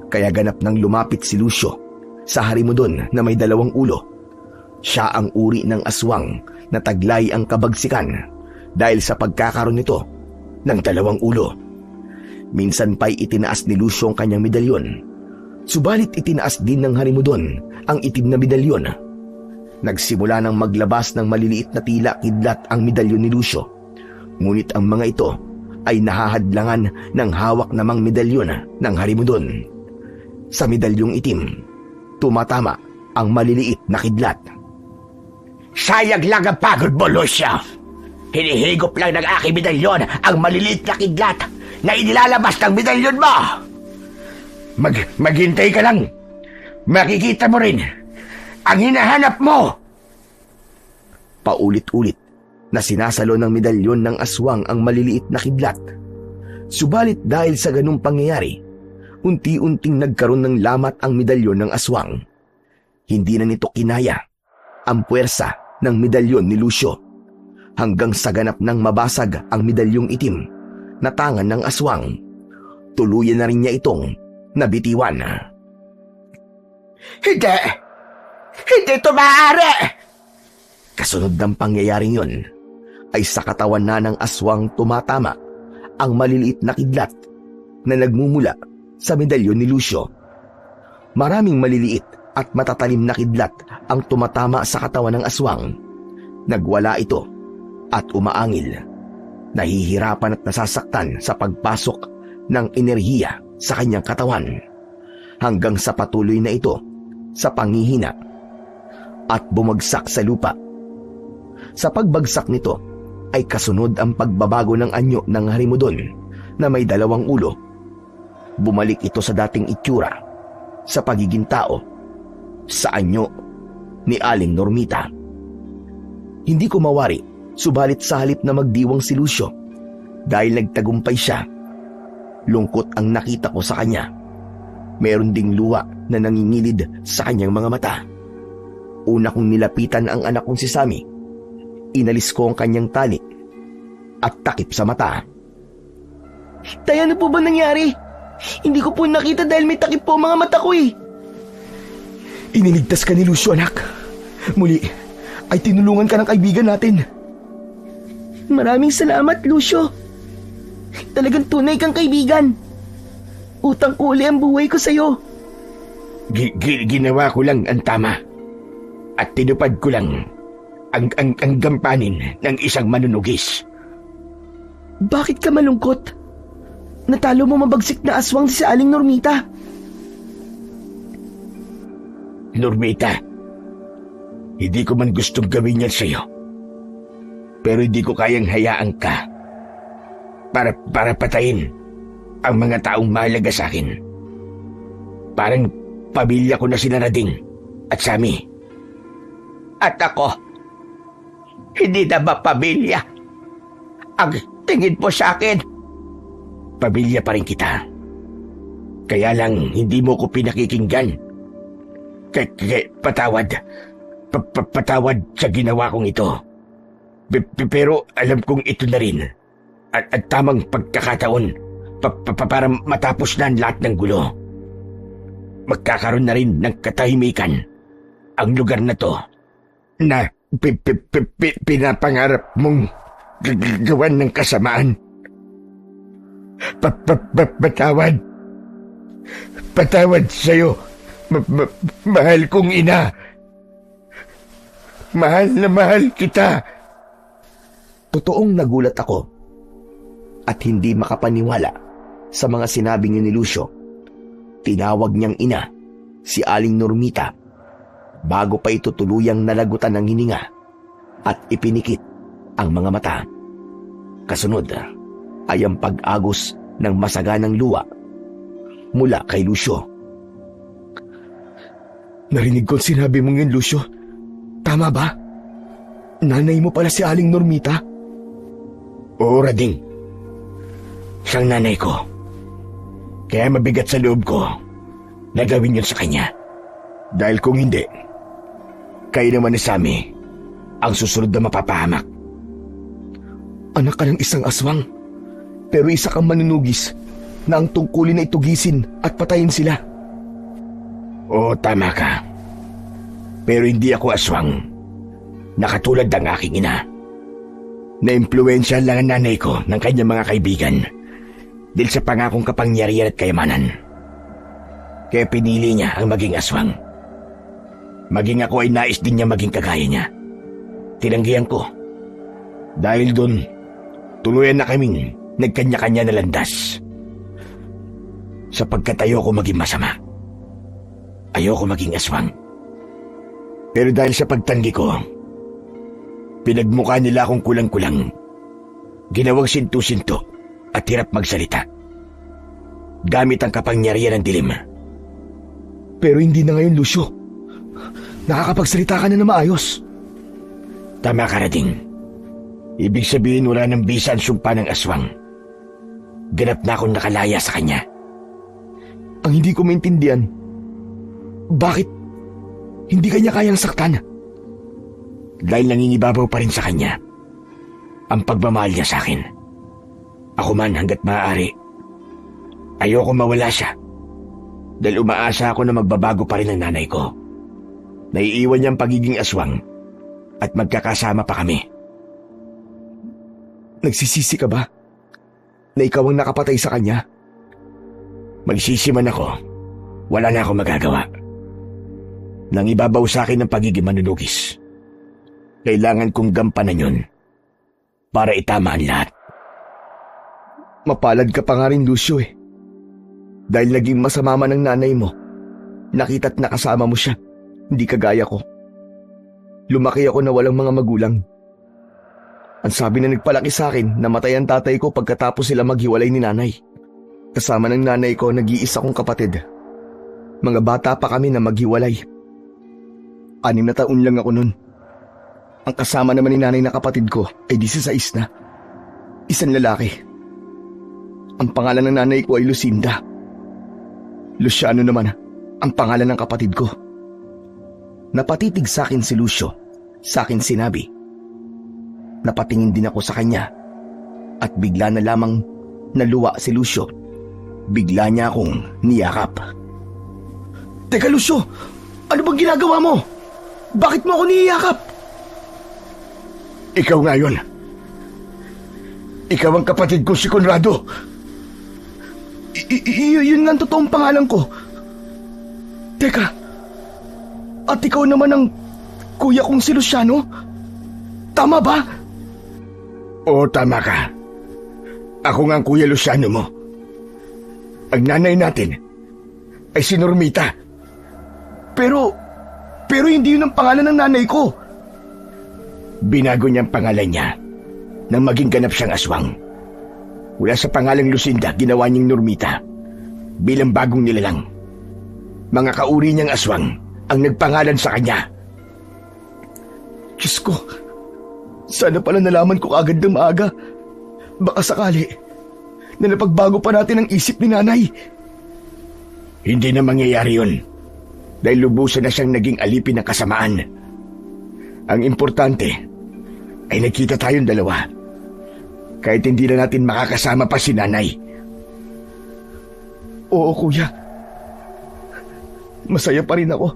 kaya ganap nang lumapit si Lucio sa harimudon na may dalawang ulo. Siya ang uri ng aswang na taglay ang kabagsikan dahil sa pagkakaroon nito ng dalawang ulo. Minsan pa'y itinaas ni Lucio ang kanyang medalyon, subalit itinaas din ng harimudon ang itim na medalyon. Nagsimula nang maglabas ng maliliit na tila kidlat ang medalyon ni Lucio, ngunit ang mga ito ay nahahadlangan ng hawak namang medalyon ng harimudon. Sa medalyong itim, tumatama ang maliliit na kidlat. Sayang lang ang pagod mo, Lucio. Hinihigop lang ng aking medalyon ang maliliit na kidlat na inilalabas ng medalyon mo. Maghintay ka lang. Makikita mo rin ang hinahanap mo. Paulit-ulit na sinasalo ng medalyon ng aswang ang maliliit na kidlat. Subalit dahil sa ganung pangyayari, unti-unting nagkaroon ng lamat ang medalyon ng aswang. Hindi na nito kinaya ang puwersa ng medalyon ni Lucio hanggang sa ganap ng mabasag ang medalyong itim na tangan ng aswang. Tuluyan na rin niya itong nabitiwan. Hindi! Hindi ito maaari! Kasunod ng pangyayaring yun ay sa katawan na ng aswang tumatama ang maliliit na kidlat na nagmumula sa medalyon ni Lucio. Maraming maliliit at matatalim na kidlat ang tumatama sa katawan ng aswang. Nagwala ito at umaangil. Nahihirapan at nasasaktan sa pagpasok ng enerhiya sa kanyang katawan hanggang sa patuloy na ito sa panghihina at bumagsak sa lupa. Sa pagbagsak nito ay kasunod ang pagbabago ng anyo ng harimudon na may 2 ulo. Bumalik ito sa dating itsura, sa pagiging tao, sa anyo ni Aling Normita. Hindi ko mawari, subalit sa halip na magdiwang si Lucio, dahil nagtagumpay siya, lungkot ang nakita ko sa kanya. Meron ding luha na nangingilid sa kanyang mga mata. Una kong nilapitan ang anak kong si Sammy. Inalis ko ang kanyang tali at takip sa mata. Tay, ano po ba nangyari? Hindi ko po nakita dahil may takip po ang mga mata ko eh. Iniligtas ka ni Lucio, anak. Muli ay tinulungan ka ng kaibigan natin. Maraming salamat, Lucio. Talagang tunay kang kaibigan. Utang ko uli ang buhay ko sa'yo. Ginawa ko lang ang tama. At tinupad ko lang ang gampanin ng isang manunugis. Bakit ka malungkot? Natalo mo mabagsik na aswang si Aling Normita. Normita, hindi ko man gustong gawin yan sa'yo. Pero hindi ko kayang hayaan ka para patayin ang mga taong mahalaga sa akin. Parang pamilya ko na sila Nading at Sammy. At ako, hindi na ba pamilya ang tingin mo sa akin? Pamilya pa rin kita. Kaya lang hindi mo ko pinakikinggan. Patawad. Patawad sa ginawa kong ito. Pero alam kong ito na rin at tamang pagkakataon para matapos na ang lahat ng gulo. Magkakaroon na rin ng katahimikan ang lugar na to na pinapangarap mong gawan ng kasamaan. Patawad. Patawad sa'yo, mahal kong ina. Mahal na mahal kita. Totoong nagulat ako at hindi makapaniwala sa mga sinabi ni Lucio. Tinawag niyang ina si Aling Normita bago pa ito tuluyang nalagutan ng hininga at ipinikit ang mga mata. Kasunod ay ang pag-agos ng masaganang luha mula kay Lucio. Narinig ko sinabi mong yun, Lucio. Tama ba? Nanay mo pala si Aling Normita? Oo, Rading. Siyang nanay ko. Kaya mabigat sa loob ko na gawin yun sa kanya. Dahil kung hindi, kayo naman ni Sammy ang susunod na mapapahamak. Anak ka ng isang aswang, pero isa kang manunugis na ang tungkulin na itugisin at patayin sila. Oo, tama ka. Pero hindi ako aswang na katulad ng aking ina. Na-impluwensyahan lang ang nanay ko ng kanyang mga kaibigan dahil sa pangakong kapangyarihan at kayamanan. Kaya pinili niya ang maging aswang. Maging ako ay nais din niya maging kagaya niya. Tinanggihan ko. Dahil doon, tuluyan na kaming nagkanya-kanya na landas. Sa pagkatayo ko maging masama. Ayoko maging aswang. Pero dahil sa pagtanggi ko, pinagmukha nila akong kulang-kulang. Ginawang sintu-sinto at hirap magsalita. Gamit ang kapangyarihan ng dilim. Pero hindi na ngayon, Lucio. Nakakapagsalita ka na maayos. Tama ka, Rading. Ibig sabihin wala ng bisa ang sumpa ng aswang. Ganap na akong nakalaya sa kanya. Ang hindi ko maintindihan, bakit hindi kanya kayang saktan? Dahil nangingibabaw pa rin sa kanya ang pagmamahal niya sa akin. Ako man hanggat maaari, ayoko mawala siya. Dahil umaasa ako na magbabago pa rin ang nanay ko. Naiiwan niya ang pagiging aswang at magkakasama pa kami. Nagsisisi ka ba na ikaw ang nakapatay sa kanya? Magsisi man ako, wala na akong magagawa. Nang ibabaw sa akin ng pagiging manunugis, kailangan kong gampanan yun para itama ang lahat. Mapalad ka pa nga rin, Lucio eh. Dahil naging masama man ng nanay mo, nakita't nakasama mo siya, hindi kagaya ko. Lumaki ako na walang mga magulang. Ang sabi na nagpalaki sa akin, namatay ang tatay ko pagkatapos sila maghiwalay ni nanay. Kasama ng nanay ko, nag-iisa kong kapatid. Mga bata pa kami na maghiwalay. 6 na taon lang ako nun. Ang kasama naman ni nanay na kapatid ko ay 16 na. Isang lalaki. Ang pangalan ng nanay ko ay Lucinda. Luciano naman ang pangalan ng kapatid ko. Napatitig sa akin si Lucio. Sa akin sinabi. Napatingin din ako sa kanya. At bigla na lamang naluwa si Lucio. Bigla niya akong niyakap. Teka, Lucio! Ano bang ginagawa mo? Bakit mo ako niyakap? Ikaw nga yun. Ikaw ang kapatid ko si Conrado. Yun nga ang totoong pangalan ko. Teka, at ikaw naman ang kuya kong si Luciano? Tama ba? Oo, tama ka. Ako nga ang kuya Luciano mo. Ang nanay natin ay si Normita. Pero hindi yun ang pangalan ng nanay ko. Binago niya ang pangalan niya nang maging ganap siyang aswang. Mula sa pangalang Lucinda, ginawa niyang Normita bilang bagong nilalang. Mga kauri niyang aswang ang nagpangalan sa kanya. Diyos ko, sana pala nalaman ko agad ng maaga. Baka sakali na napagbago pa natin ang isip ni nanay. Hindi na mangyayari yun dahil lubusan na siyang naging alipin ng kasamaan. Ang importante ay nagkita tayong dalawa. Kahit hindi na natin makakasama pa si nanay. Oo, kuya. Masaya pa rin ako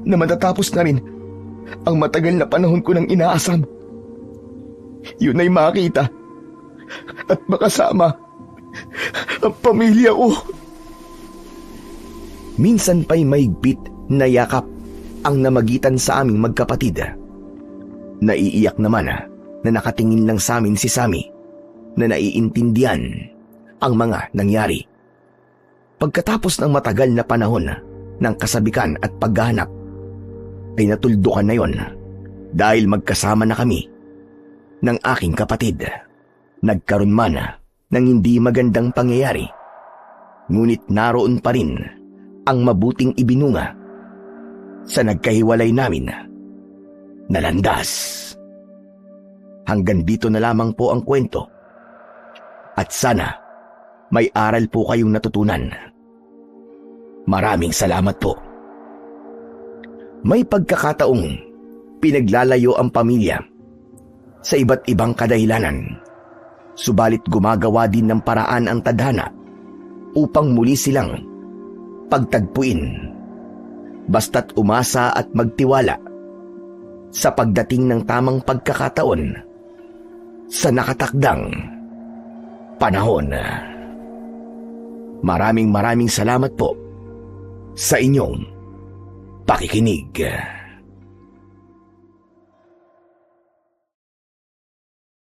na matatapos na rin ang matagal na panahon ko nang inaasam. Yun ay makita at makasama ang pamilya ko. Minsan pa'y maigpit na yakap ang namagitan sa aming magkapatid. Naiiyak naman na nakatingin lang sa amin si Sammy na naiintindihan ang mga nangyari. Pagkatapos ng matagal na panahon ng kasabikan at paghahanap, ay natuldukan na yon dahil magkasama na kami ng aking kapatid. Nagkaroon man ng hindi magandang pangyayari, ngunit naroon pa rin ang mabuting ibinunga sa nagkahiwalay namin na landas. Hanggang dito na lamang po ang kwento at sana may aral po kayong natutunan. Maraming salamat po. May pagkakataong pinaglalayo ang pamilya sa iba't ibang kadahilanan, subalit gumagawa din ng paraan ang tadhana upang muli silang pagtagpuin, basta't umasa at magtiwala sa pagdating ng tamang pagkakataon sa nakatakdang panahon. Maraming salamat po sa inyong pakikinig.